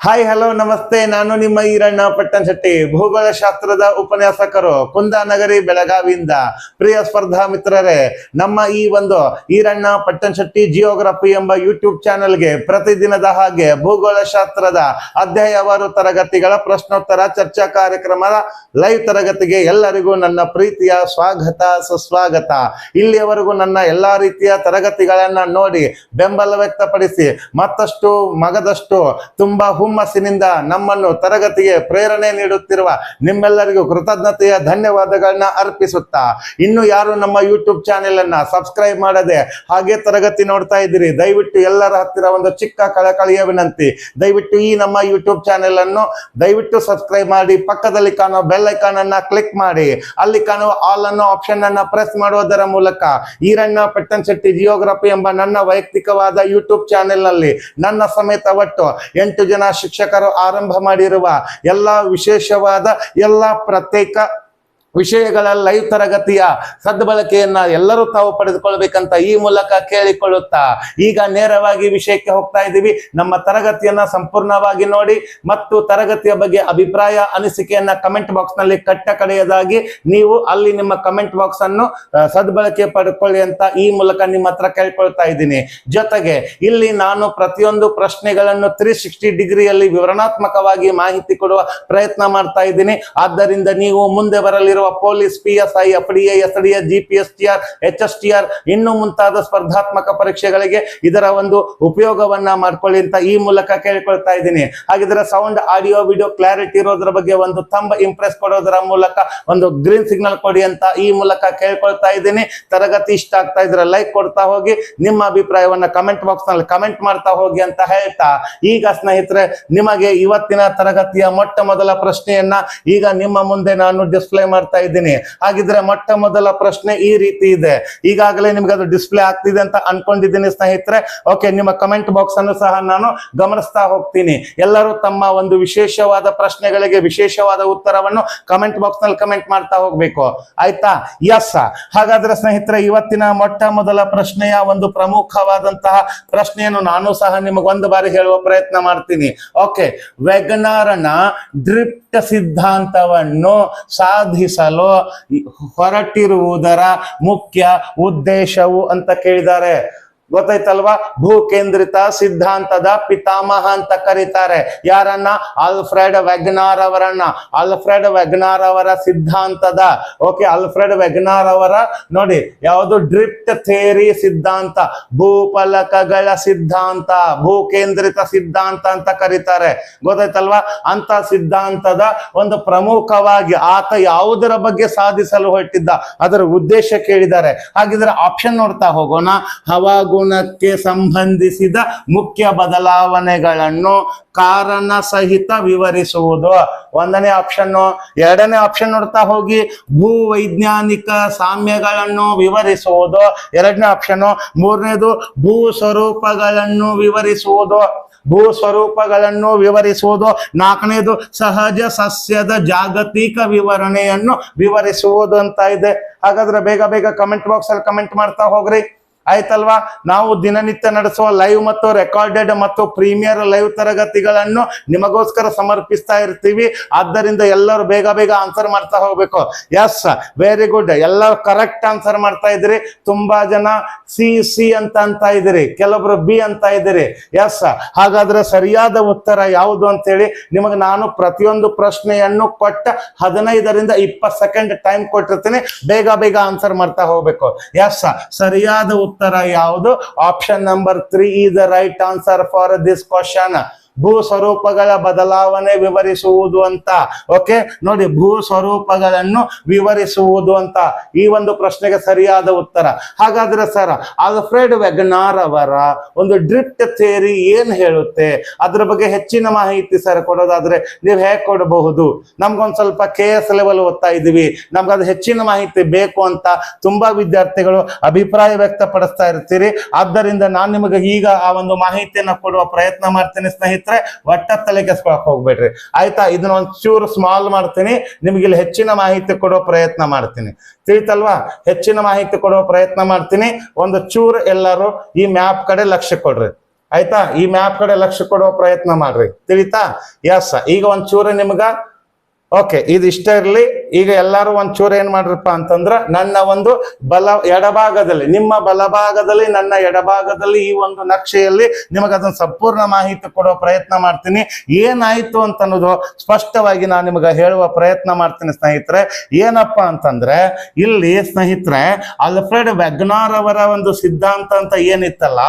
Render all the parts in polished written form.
Hi hello ನಮಸ್ತೆ. ನಾನು ನಿಮ್ಮ ಈರಣ್ಣ ಪಟ್ಟಣಶೆಟ್ಟಿ, ಭೂಗೋಳ ಶಾಸ್ತ್ರದ ಉಪನ್ಯಾಸಕರು, ಕುಂದಾನಗರಿ ಬೆಳಗಾವಿಯಿಂದ. ಪ್ರಿಯ ಸ್ಪರ್ಧಾ ಮಿತ್ರರೇ, ನಮ್ಮ ಈ ಒಂದು ಈರಣ್ಣ ಪಟ್ಟಣಶೆಟ್ಟಿ ಜಿಯೋಗ್ರಫಿ ಎಂಬ ಯೂಟ್ಯೂಬ್ ಚಾನೆಲ್ಗೆ ಪ್ರತಿದಿನದ ಹಾಗೆ ಭೂಗೋಳ ಶಾಸ್ತ್ರದ ಅಧ್ಯಾಯವಾರು ತರಗತಿಗಳ ಪ್ರಶ್ನೋತ್ತರ ಚರ್ಚಾ ಕಾರ್ಯಕ್ರಮದ ಲೈವ್ ತರಗತಿಗೆ ಎಲ್ಲರಿಗೂ ನನ್ನ ಪ್ರೀತಿಯ ಸ್ವಾಗತ ಸುಸ್ವಾಗತ. ಇಲ್ಲಿಯವರೆಗೂ ನನ್ನ ಎಲ್ಲಾ ರೀತಿಯ ತರಗತಿಗಳನ್ನ ನೋಡಿ ಬೆಂಬಲ ವ್ಯಕ್ತಪಡಿಸಿ ಮತ್ತಷ್ಟು ಮಗದಷ್ಟು ತುಂಬಾ ಹುಮ್ಮಸ್ಸಿನಿಂದ ನಮ್ಮನ್ನು ತರಗತಿಗೆ ಪ್ರೇರಣೆ ನೀಡುತ್ತಿರುವ ನಿಮ್ಮೆಲ್ಲರಿಗೂ ಕೃತಜ್ಞತೆಯ ಧನ್ಯವಾದಗಳನ್ನ ಅರ್ಪಿಸುತ್ತಾ, ಇನ್ನು ಯಾರು ನಮ್ಮ ಯೂಟ್ಯೂಬ್ ಚಾನೆಲ್ ಅನ್ನ ಸಬ್ಸ್ಕ್ರೈಬ್ ಮಾಡದೆ ಹಾಗೆ ತರಗತಿ ನೋಡ್ತಾ ಇದ್ದೀರಿ, ದಯವಿಟ್ಟು ಎಲ್ಲರ ಹತ್ತಿರ ಒಂದು ಚಿಕ್ಕ ಕಳಕಳಿಯ ವಿನಂತಿ, ದಯವಿಟ್ಟು ಈ ನಮ್ಮ ಯೂಟ್ಯೂಬ್ ಚಾನೆಲ್ ಅನ್ನು ದಯವಿಟ್ಟು ಸಬ್ಸ್ಕ್ರೈಬ್ ಮಾಡಿ, ಪಕ್ಕದಲ್ಲಿ ಕಾಣುವ ಬೆಲ್ ಐಕಾನ್ ಅನ್ನ ಕ್ಲಿಕ್ ಮಾಡಿ, ಅಲ್ಲಿ ಕಾಣುವ ಆಲ್ ಅನ್ನೋ ಆಪ್ಷನ್ ಅನ್ನ ಪ್ರೆಸ್ ಮಾಡುವುದರ ಮೂಲಕ ಈರಣ್ಣ ಪಟ್ಟಣಶೆಟ್ಟಿ ಜಿಯೋಗ್ರಫಿ ಎಂಬ ನನ್ನ ವೈಯಕ್ತಿಕವಾದ ಯೂಟ್ಯೂಬ್ ಚಾನೆಲ್ ನಲ್ಲಿ ನನ್ನ ಸಮೇತ ಒಟ್ಟು 8 ಜನ ಶಿಕ್ಷಕರು ಆರಂಭ ಮಾಡಿರುವ ಎಲ್ಲ ವಿಶೇಷವಾದ ಎಲ್ಲ ಪ್ರತ್ಯೇಕ ವಿಷಯಗಳ ಲೈವ್ ತರಗತಿಯ ಸದ್ಬಳಕೆಯನ್ನ ಎಲ್ಲರೂ ತಾವು ಪಡೆದುಕೊಳ್ಬೇಕಂತ ಈ ಮೂಲಕ ಕೇಳಿಕೊಳ್ಳುತ್ತಾ, ಈಗ ನೇರವಾಗಿ ವಿಷಯಕ್ಕೆ ಹೋಗ್ತಾ ಇದ್ದೀವಿ. ನಮ್ಮ ತರಗತಿಯನ್ನ ಸಂಪೂರ್ಣವಾಗಿ ನೋಡಿ ಮತ್ತು ತರಗತಿಯ ಬಗ್ಗೆ ಅಭಿಪ್ರಾಯ ಅನಿಸಿಕೆಯನ್ನ ಕಮೆಂಟ್ ಬಾಕ್ಸ್ ನಲ್ಲಿ ಕಡೆಯದಾಗಿ ನೀವು ಅಲ್ಲಿ ನಿಮ್ಮ ಕಮೆಂಟ್ ಬಾಕ್ಸ್ ಅನ್ನು ಸದ್ಬಳಕೆ ಪಡೆದುಕೊಳ್ಳಿ ಅಂತ ಈ ಮೂಲಕ ನಿಮ್ಮ ಹತ್ರ ಕೇಳ್ಕೊಳ್ತಾ ಇದ್ದೀನಿ. ಜೊತೆಗೆ ಇಲ್ಲಿ ನಾನು ಪ್ರತಿಯೊಂದು ಪ್ರಶ್ನೆಗಳನ್ನು 360 ಡಿಗ್ರಿಯಲ್ಲಿ ವಿವರಣಾತ್ಮಕವಾಗಿ ಮಾಹಿತಿ ಕೊಡುವ ಪ್ರಯತ್ನ ಮಾಡ್ತಾ ಇದ್ದೀನಿ. ಆದ್ದರಿಂದ ನೀವು ಮುಂದೆ ಬರಲಿರುವ police, PSI, FDA, SDA, GPSTR, HSTR ಇನ್ನು ಮುಂತಾದ ಸ್ಪರ್ಧಾತ್ಮಕ ಪರೀಕ್ಷೆಗಳಿಗೆ ಇದರ ಒಂದು ಉಪಯೋಗವನ್ನ ಮಾಡ್ಕೊಳ್ಳಿ ಅಂತ ಈ ಮೂಲಕ ಕೇಳ್ಕೊಳ್ತಾ ಇದ್ದೀನಿ. ಹಾಗಿದ್ರೆ ಸೌಂಡ್, ಆಡಿಯೋ, ವಿಡಿಯೋ ಕ್ಲಾರಿಟಿ ಇರೋದ್ರ ಬಗ್ಗೆ ಒಂದು ಥಂಬ್ ಇಂಪ್ರೆಸ್ ಕೊಡೋದರ ಮೂಲಕ ಒಂದು ಗ್ರೀನ್ ಸಿಗ್ನಲ್ ಕೊಡಿ ಅಂತ ಈ ಮೂಲಕ ಕೇಳ್ಕೊಳ್ತಾ ಇದ್ದೀನಿ. ತರಗತಿ ಇಷ್ಟ ಆಗ್ತಾ ಇದ್ರೆ ಲೈಕ್ ಕೊಡ್ತಾ ಹೋಗಿ, ನಿಮ್ಮ ಅಭಿಪ್ರಾಯವನ್ನ ಕಮೆಂಟ್ ಬಾಕ್ಸ್ ನಲ್ಲಿ ಕಮೆಂಟ್ ಮಾಡ್ತಾ ಹೋಗಿ ಅಂತ ಹೇಳ್ತಾ, ಈಗ ಸ್ನೇಹಿತರೆ ನಿಮಗೆ ಇವತ್ತಿನ ತರಗತಿಯ ಮೊಟ್ಟ ಮೊದಲ ಪ್ರಶ್ನೆಯನ್ನ ಈಗ ನಿಮ್ಮ ಮುಂದೆ ನಾನು ಡಿಸ್ಪ್ಲೇ ಮಾಡ್ತಾ ಇದ್ದೀನಿ. ಹಾಗಿದ್ರೆ ಮೊಟ್ಟ ಮೊದಲ ಪ್ರಶ್ನೆ ಈ ರೀತಿ ಇದೆ. ಈಗಾಗಲೇ ನಿಮ್ಗೆ ಅದು ಡಿಸ್ಪ್ಲೇ ಆಗ್ತಿದೆ ಅಂತ ಅನ್ಕೊಂಡಿದ್ದೀನಿ ಸ್ನೇಹಿತರೆ. ಓಕೆ, ನಿಮ್ಮ ಕಮೆಂಟ್ ಬಾಕ್ಸ್ ಅನ್ನು ಸಹ ನಾನು ಗಮನಿಸ್ತಾ ಹೋಗ್ತೀನಿ. ಎಲ್ಲರೂ ತಮ್ಮ ಒಂದು ವಿಶೇಷವಾದ ಪ್ರಶ್ನೆಗಳಿಗೆ ವಿಶೇಷವಾದ ಉತ್ತರವನ್ನು ಕಮೆಂಟ್ ಬಾಕ್ಸ್ ನಲ್ಲಿ ಕಮೆಂಟ್ ಮಾಡ್ತಾ ಹೋಗ್ಬೇಕು, ಆಯ್ತಾ? ಎಸ್. ಹಾಗಾದ್ರೆ ಸ್ನೇಹಿತರೆ ಇವತ್ತಿನ ಮೊಟ್ಟ ಮೊದಲ ಪ್ರಶ್ನೆಯ ಒಂದು ಪ್ರಮುಖವಾದಂತಹ ಪ್ರಶ್ನೆಯನ್ನು ನಾನು ಸಹ ನಿಮಗೊಂದು ಬಾರಿ ಹೇಳುವ ಪ್ರಯತ್ನ ಮಾಡ್ತೀನಿ. ಓಕೆ, ವೆಗನಾರನ ಡ್ರಿಫ್ಟ್ ಸಿದ್ಧಾಂತವನ್ನು ಸಾಧಿಸಲು ಹೊರಟಿರುವುದರ ಮುಖ್ಯ ಉದ್ದೇಶವು ಅಂತ ಕೇಳಿದ್ದಾರೆ. ಗೊತ್ತಾಯ್ತಲ್ವಾ? ಭೂಕೇಂದ್ರಿತ ಸಿದ್ಧಾಂತದ ಪಿತಾಮಹ ಅಂತ ಕರೀತಾರೆ ಯಾರನ್ನ? ಆಲ್ಫ್ರೆಡ್ ವೆಗನಾರ್ ಅವರನ್ನ. ಆಲ್ಫ್ರೆಡ್ ವೆಗನಾರ್ ಅವರ ಸಿದ್ಧಾಂತದ, ಓಕೆ, ಆಲ್ಫ್ರೆಡ್ ವೆಗನಾರ್ ಅವರ ನೋಡಿ ಯಾವುದು ಡ್ರಿಫ್ಟ್ ಥಿಯರಿ ಸಿದ್ಧಾಂತ, ಭೂಫಲಕಗಳ ಸಿದ್ಧಾಂತ, ಭೂಕೇಂದ್ರಿತ ಸಿದ್ಧಾಂತ ಅಂತ ಕರೀತಾರೆ. ಗೊತ್ತಾಯ್ತಲ್ವಾ? ಅಂತ ಸಿದ್ಧಾಂತದ ಒಂದು ಪ್ರಮುಖವಾಗಿ ಆತ ಯಾವುದರ ಬಗ್ಗೆ ಸಾಧಿಸಲು ಹೊರಟಿದ್ದ, ಅದರ ಉದ್ದೇಶ ಕೇಳಿದ್ದಾರೆ. ಹಾಗಿದ್ರೆ ಆಪ್ಷನ್ ನೋಡ್ತಾ ಹೋಗೋಣ. ಹವಾಗುಣಕ್ಕೆ ಸಂಬಂಧಿಸಿದ ಮುಖ್ಯ ಬದಲಾವಣೆಗಳನ್ನು ಕಾರಣ ಸಹಿತ ವಿವರಿಸುವುದು ಒಂದನೇ ಆಪ್ಷನ್. ಎರಡನೇ ಆಪ್ಷನ್ ನೋಡ್ತಾ ಹೋಗಿ, ಭೂವೈಜ್ಞಾನಿಕ ಸಾಮ್ಯಗಳನ್ನು ವಿವರಿಸುವುದು ಎರಡನೇ ಆಪ್ಷನ್. ಮೂರನೇದು ಭೂ ಸ್ವರೂಪಗಳನ್ನು ವಿವರಿಸುವುದು, ಭೂ ಸ್ವರೂಪಗಳನ್ನು ವಿವರಿಸುವುದು. ನಾಲ್ಕನೇದು ಸಹಜ ಸಸ್ಯದ ಜಾಗತಿಕ ವಿವರಣೆಯನ್ನು ವಿವರಿಸುವುದು ಅಂತ ಇದೆ. ಹಾಗಾದ್ರೆ ಬೇಗ ಬೇಗ ಕಮೆಂಟ್ ಬಾಕ್ಸ್ ಅಲ್ಲಿ ಕಮೆಂಟ್ ಮಾಡ್ತಾ ಹೋಗ್ರಿ, ಆಯ್ತಲ್ವಾ? ನಾವು ದಿನನಿತ್ಯ ನಡೆಸುವ ಲೈವ್ ಮತ್ತು ರೆಕಾರ್ಡೆಡ್ ಮತ್ತು ಪ್ರೀಮಿಯರ್ ಲೈವ್ ತರಗತಿಗಳನ್ನು ನಿಮಗೋಸ್ಕರ ಸಮರ್ಪಿಸ್ತಾ ಇರ್ತೀವಿ. ಆದ್ದರಿಂದ ಎಲ್ಲರೂ ಬೇಗ ಬೇಗ ಆನ್ಸರ್ ಮಾಡ್ತಾ ಹೋಗ್ಬೇಕು. ಎಸ್, ವೆರಿ ಗುಡ್, ಎಲ್ಲರೂ ಕರೆಕ್ಟ್ ಆನ್ಸರ್ ಮಾಡ್ತಾ ಇದ್ದೀರಿ. ತುಂಬಾ ಜನ ಸಿ ಅಂತ ಇದ್ದೀರಿ, ಕೆಲವೊಬ್ರು ಬಿ ಅಂತ ಇದ್ದೀರಿ. ಎಸ್, ಹಾಗಾದ್ರೆ ಸರಿಯಾದ ಉತ್ತರ ಯಾವುದು ಅಂತೇಳಿ ನಿಮಗೆ ನಾನು ಪ್ರತಿಯೊಂದು ಪ್ರಶ್ನೆಯನ್ನು ಕೊಟ್ಟ 15ರಿಂದ 20 ಸೆಕೆಂಡ್ ಟೈಮ್ ಕೊಟ್ಟಿರ್ತೀನಿ. ಬೇಗ ಬೇಗ ಆನ್ಸರ್ ಮಾಡ್ತಾ ಹೋಗ್ಬೇಕು. ಎಸ್, ಸರಿಯಾದ ಉತ್ತರ ಯಾವುದು? Option number 3 is the right answer for this question. ಭೂ ಸ್ವರೂಪಗಳ ಬದಲಾವಣೆ ವಿವರಿಸುವುದು ಅಂತ. ಓಕೆ, ನೋಡಿ, ಭೂ ಸ್ವರೂಪಗಳನ್ನು ವಿವರಿಸುವುದು ಅಂತ ಈ ಒಂದು ಪ್ರಶ್ನೆಗೆ ಸರಿಯಾದ ಉತ್ತರ. ಹಾಗಾದ್ರೆ ಸರ್, ಆಲ್ಫ್ರೆಡ್ ವೆಗನಾರ್ ಅವರ ಒಂದು ಡ್ರಿಫ್ಟ್ ಥಿಯರಿ ಏನ್ ಹೇಳುತ್ತೆ, ಅದ್ರ ಬಗ್ಗೆ ಹೆಚ್ಚಿನ ಮಾಹಿತಿ ಸರ್ ಕೊಡೋದಾದ್ರೆ ನೀವು ಹೇಗೆ ಕೊಡಬಹುದು? ನಮ್ಗೊಂದ್ ಸ್ವಲ್ಪ KS ಲೆವೆಲ್ ಓದ್ತಾ ಇದೀವಿ, ನಮ್ಗದು ಹೆಚ್ಚಿನ ಮಾಹಿತಿ ಬೇಕು ಅಂತ ತುಂಬಾ ವಿದ್ಯಾರ್ಥಿಗಳು ಅಭಿಪ್ರಾಯ ವ್ಯಕ್ತಪಡಿಸ್ತಾ ಇರ್ತೀರಿ. ಆದ್ದರಿಂದ ನಾನು ನಿಮಗೆ ಈಗ ಆ ಒಂದು ಮಾಹಿತಿಯನ್ನ ಕೊಡುವ ಪ್ರಯತ್ನ ಮಾಡ್ತೇನೆ ಸ್ನೇಹಿತರೆ. ಒಟ್ಟ ತಲೆ ಕೆಸ್ಕೊಳಕ್ ಹೋಗ್ಬೇಡ್ರಿ, ಆಯ್ತಾ? ಇದನ್ನ ಒಂಚೂರು ಸ್ಮಾಲ್ ಮಾಡ್ತೀನಿ, ನಿಮ್ಗೆ ಇಲ್ಲಿ ಹೆಚ್ಚಿನ ಮಾಹಿತಿ ಕೊಡೋ ಪ್ರಯತ್ನ ಮಾಡ್ತೀನಿ, ತಿಳಿತಲ್ವಾ? ಹೆಚ್ಚಿನ ಮಾಹಿತಿ ಕೊಡೋ ಪ್ರಯತ್ನ ಮಾಡ್ತೀನಿ. ಒಂದು ಚೂರು ಎಲ್ಲರೂ ಈ ಮ್ಯಾಪ್ ಕಡೆ ಲಕ್ಷ್ಯ ಕೊಡ್ರಿ. ಆಯ್ತಾ? ಈ ಮ್ಯಾಪ್ ಕಡೆ ಲಕ್ಷ್ಯ ಕೊಡುವ ಪ್ರಯತ್ನ ಮಾಡ್ರಿ, ತಿಳಿತಾ? ಎಸ್, ಈಗ ಒಂಚೂರು ನಿಮ್ಗ ಓಕೆ, ಇದಿಷ್ಟ ಇರ್ಲಿ. ಈಗ ಎಲ್ಲಾರು ಒಂಚೂರು ಏನ್ ಮಾಡ್ರಪ್ಪ ಅಂತಂದ್ರ, ನನ್ನ ಒಂದು ಎಡಭಾಗದಲ್ಲಿ, ನಿಮ್ಮ ಬಲಭಾಗದಲ್ಲಿ, ನನ್ನ ಎಡಭಾಗದಲ್ಲಿ ಈ ಒಂದು ನಕ್ಷೆಯಲ್ಲಿ ನಿಮಗೆ ಅದನ್ನ ಸಂಪೂರ್ಣ ಮಾಹಿತಿ ಕೊಡೋ ಪ್ರಯತ್ನ ಮಾಡ್ತೀನಿ. ಏನಾಯ್ತು ಅಂತ ಅನ್ನೋದು ಸ್ಪಷ್ಟವಾಗಿ ನಾನು ನಿಮಗೆ ಹೇಳುವ ಪ್ರಯತ್ನ ಮಾಡ್ತೀನಿ ಸ್ನೇಹಿತರೆ. ಏನಪ್ಪಾ ಅಂತಂದ್ರೆ, ಇಲ್ಲಿ ಸ್ನೇಹಿತರೆ ಆಲ್ಫ್ರೆಡ್ ವೆಗ್ನಾರ್ ಅವರ ಒಂದು ಸಿದ್ಧಾಂತ ಅಂತ ಏನಿತ್ತಲ್ಲ,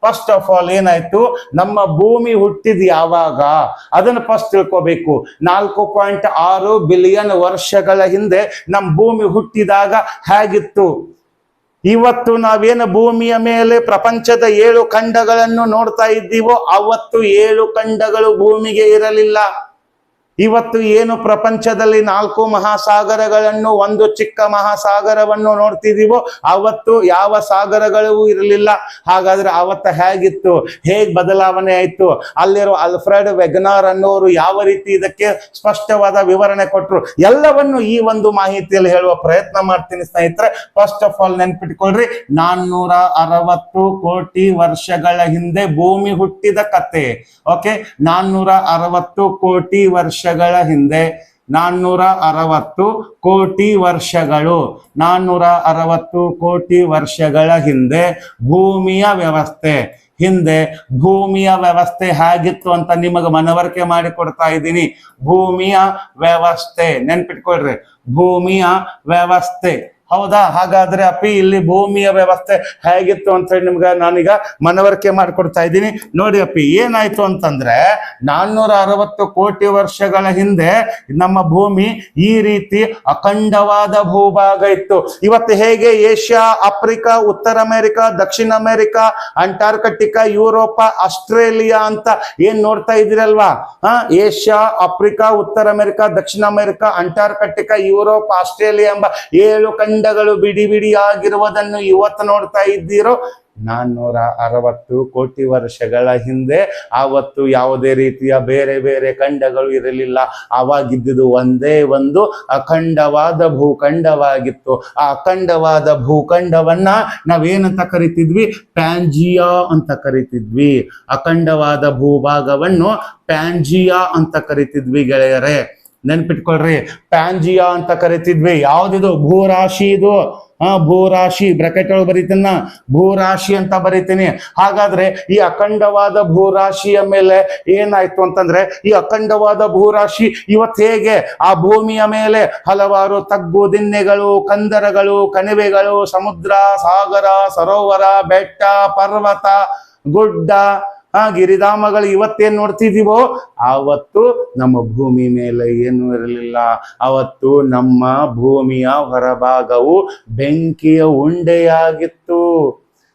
ಫಸ್ಟ್ ಆಫ್ ಆಲ್ ಏನಾಯ್ತು, ನಮ್ಮ ಭೂಮಿ ಹುಟ್ಟಿದ ಯಾವಾಗ ಅದನ್ನ ಫಸ್ಟ್ ತಿಳ್ಕೋಬೇಕು. 4.6 ಬಿಲಿಯನ್ ವರ್ಷಗಳ ಹಿಂದೆ ನಮ್ಮ ಭೂಮಿ ಹುಟ್ಟಿದಾಗ ಹೇಗಿತ್ತು? ಇವತ್ತು ನಾವೇನು ಭೂಮಿಯ ಮೇಲೆ ಪ್ರಪಂಚದ 7 ಖಂಡಗಳನ್ನು ನೋಡ್ತಾ ಇದ್ದೀವೋ, ಅವತ್ತು 7 ಖಂಡಗಳು ಭೂಮಿಗೆ ಇರಲಿಲ್ಲ. ಇವತ್ತು ಏನು ಪ್ರಪಂಚದಲ್ಲಿ 4 ಮಹಾಸಾಗರಗಳನ್ನು, ಒಂದು ಚಿಕ್ಕ ಮಹಾಸಾಗರವನ್ನು ನೋಡ್ತಿದೀವೋ, ಅವತ್ತು ಯಾವ ಸಾಗರಗಳು ಇರಲಿಲ್ಲ. ಹಾಗಾದ್ರೆ ಅವತ್ತ ಹೇಗಿತ್ತು, ಹೇಗ್ ಬದಲಾವಣೆ ಆಯ್ತು? ಅಲ್ಲಿರೋ ಆಲ್ಫ್ರೆಡ್ ವೆಗ್ನಾರ್ ಅನ್ನೋರು ಯಾವ ರೀತಿ ಇದಕ್ಕೆ ಸ್ಪಷ್ಟವಾದ ವಿವರಣೆ ಕೊಟ್ಟರು, ಎಲ್ಲವನ್ನು ಈ ಒಂದು ಮಾಹಿತಿಯಲ್ಲಿ ಹೇಳುವ ಪ್ರಯತ್ನ ಮಾಡ್ತೀನಿ ಸ್ನೇಹಿತರೆ. ಫಸ್ಟ್ ಆಫ್ ಆಲ್ ನೆನ್ಪಿಟ್ಕೊಳ್ರಿ, 460 ಕೋಟಿ ವರ್ಷಗಳ ಹಿಂದೆ ಭೂಮಿ ಹುಟ್ಟಿದ ಕತೆ. ಓಕೆ, 460 ಕೋಟಿ ವರ್ಷಗಳ ಹಿಂದೆ, 460 ಕೋಟಿ ವರ್ಷಗಳು, 460 ಕೋಟಿ ವರ್ಷಗಳ ಹಿಂದೆ ಭೂಮಿಯ ವ್ಯವಸ್ಥೆ ಹೇಗಿತ್ತು ಅಂತ ನಿಮಗೆ ಮನವರಿಕೆ ಮಾಡಿ ಕೊಡ್ತಾ ಇದ್ದೀನಿ. ಭೂಮಿಯ ವ್ಯವಸ್ಥೆ ನೆನ್ಪಿಟ್ಕೊಳ್ರಿ, ಭೂಮಿಯ ವ್ಯವಸ್ಥೆ. ಹೌದಾ? ಹಾಗಾದ್ರೆ ಅಪ್ಪಿ ಇಲ್ಲಿ ಭೂಮಿಯ ವ್ಯವಸ್ಥೆ ಹೇಗಿತ್ತು ಅಂತ ಹೇಳಿ ನಿಮ್ಗೆ ನಾನೀಗ ಮನವರಿಕೆ ಮಾಡಿಕೊಡ್ತಾ ಇದ್ದೀನಿ. ನೋಡಿ ಅಪ್ಪಿ, ಏನಾಯ್ತು ಅಂತಂದ್ರೆ 460 ಕೋಟಿ ವರ್ಷಗಳ ಹಿಂದೆ ನಮ್ಮ ಭೂಮಿ ಈ ರೀತಿ ಅಖಂಡವಾದ ಭೂಭಾಗ ಇತ್ತು. ಇವತ್ತು ಹೇಗೆ ಏಷ್ಯಾ, ಆಫ್ರಿಕಾ, ಉತ್ತರ ಅಮೆರಿಕಾ, ದಕ್ಷಿಣ ಅಮೆರಿಕಾ, ಅಂಟಾರ್ಕಟಿಕಾ, ಯುರೋಪ, ಆಸ್ಟ್ರೇಲಿಯಾ ಅಂತ ಏನ್ ನೋಡ್ತಾ ಇದ್ದೀರಲ್ವಾ? ಏಷ್ಯಾ, ಆಫ್ರಿಕಾ, ಉತ್ತರ ಅಮೆರಿಕಾ, ದಕ್ಷಿಣ ಅಮೆರಿಕಾ, ಅಂಟಾರ್ಕಟಿಕಾ, ಯುರೋಪ್, ಆಸ್ಟ್ರೇಲಿಯಾ ಎಂಬ 7 ಖಂಡಗಳು ಬಿಡಿ ಬಿಡಿಯಾಗಿರುವುದನ್ನು ಇವತ್ತು ನೋಡ್ತಾ ಇದ್ದೀರೋ. 460 ಕೋಟಿ ವರ್ಷಗಳ ಹಿಂದೆ ಆವತ್ತು ಯಾವುದೇ ರೀತಿಯ ಬೇರೆ ಬೇರೆ ಖಂಡಗಳು ಇರಲಿಲ್ಲ. ಆವಾಗಿದ್ದುದು ಒಂದೇ ಒಂದು ಅಖಂಡವಾದ ಭೂಖಂಡವಾಗಿತ್ತು. ಆ ಅಖಂಡವಾದ ಭೂಖಂಡವನ್ನ ನಾವೇನಂತ ಕರಿತಿದ್ವಿ? ಪ್ಯಾಂಜಿಯಾ ಅಂತ ಕರಿತಿದ್ವಿ. ಅಖಂಡವಾದ ಭೂಭಾಗವನ್ನು ಪ್ಯಾಂಜಿಯಾ ಅಂತ ಕರಿತಿದ್ವಿ ಗೆಳೆಯರೇ. ನೆನ್ಪಿಟ್ಕೊಳ್ರಿ, ಪ್ಯಾಂಜಿಯಾ ಅಂತ ಕರಿತಿದ್ವಿ. ಯಾವ್ದಿದು? ಭೂರಾಶಿ. ಇದು ಭೂರಾಶಿ, ಬ್ರಾಕೆಟ್ ಒಳಗೆ ಬರೀತೀನ, ಭೂರಾಶಿ ಅಂತ ಬರೀತೀನಿ. ಹಾಗಾದ್ರೆ ಈ ಅಖಂಡವಾದ ಭೂರಾಶಿಯ ಮೇಲೆ ಏನಾಯ್ತು ಅಂತಂದ್ರೆ, ಈ ಅಖಂಡವಾದ ಭೂರಾಶಿ ಇವತ್ತು ಹೇಗೆ ಆ ಭೂಮಿಯ ಮೇಲೆ ಹಲವಾರು ತಗ್ಗು ದಿನ್ನೆಗಳು, ಕಂದರಗಳು, ಕಣಿವೆಗಳು, ಸಮುದ್ರ, ಸಾಗರ, ಸರೋವರ, ಬೆಟ್ಟ, ಪರ್ವತ, ಗುಡ್ಡ, ಗಿರಿಧಾಮಗಳು ಇವತ್ತೇನ್ ನೋಡ್ತಿದೀವೋ, ಆವತ್ತು ನಮ್ಮ ಭೂಮಿ ಮೇಲೆ ಏನೂ ಇರಲಿಲ್ಲ. ಅವತ್ತು ನಮ್ಮ ಭೂಮಿಯ ಹೊರಭಾಗವು ಬೆಂಕಿಯ ಉಂಡೆಯಾಗಿತ್ತು.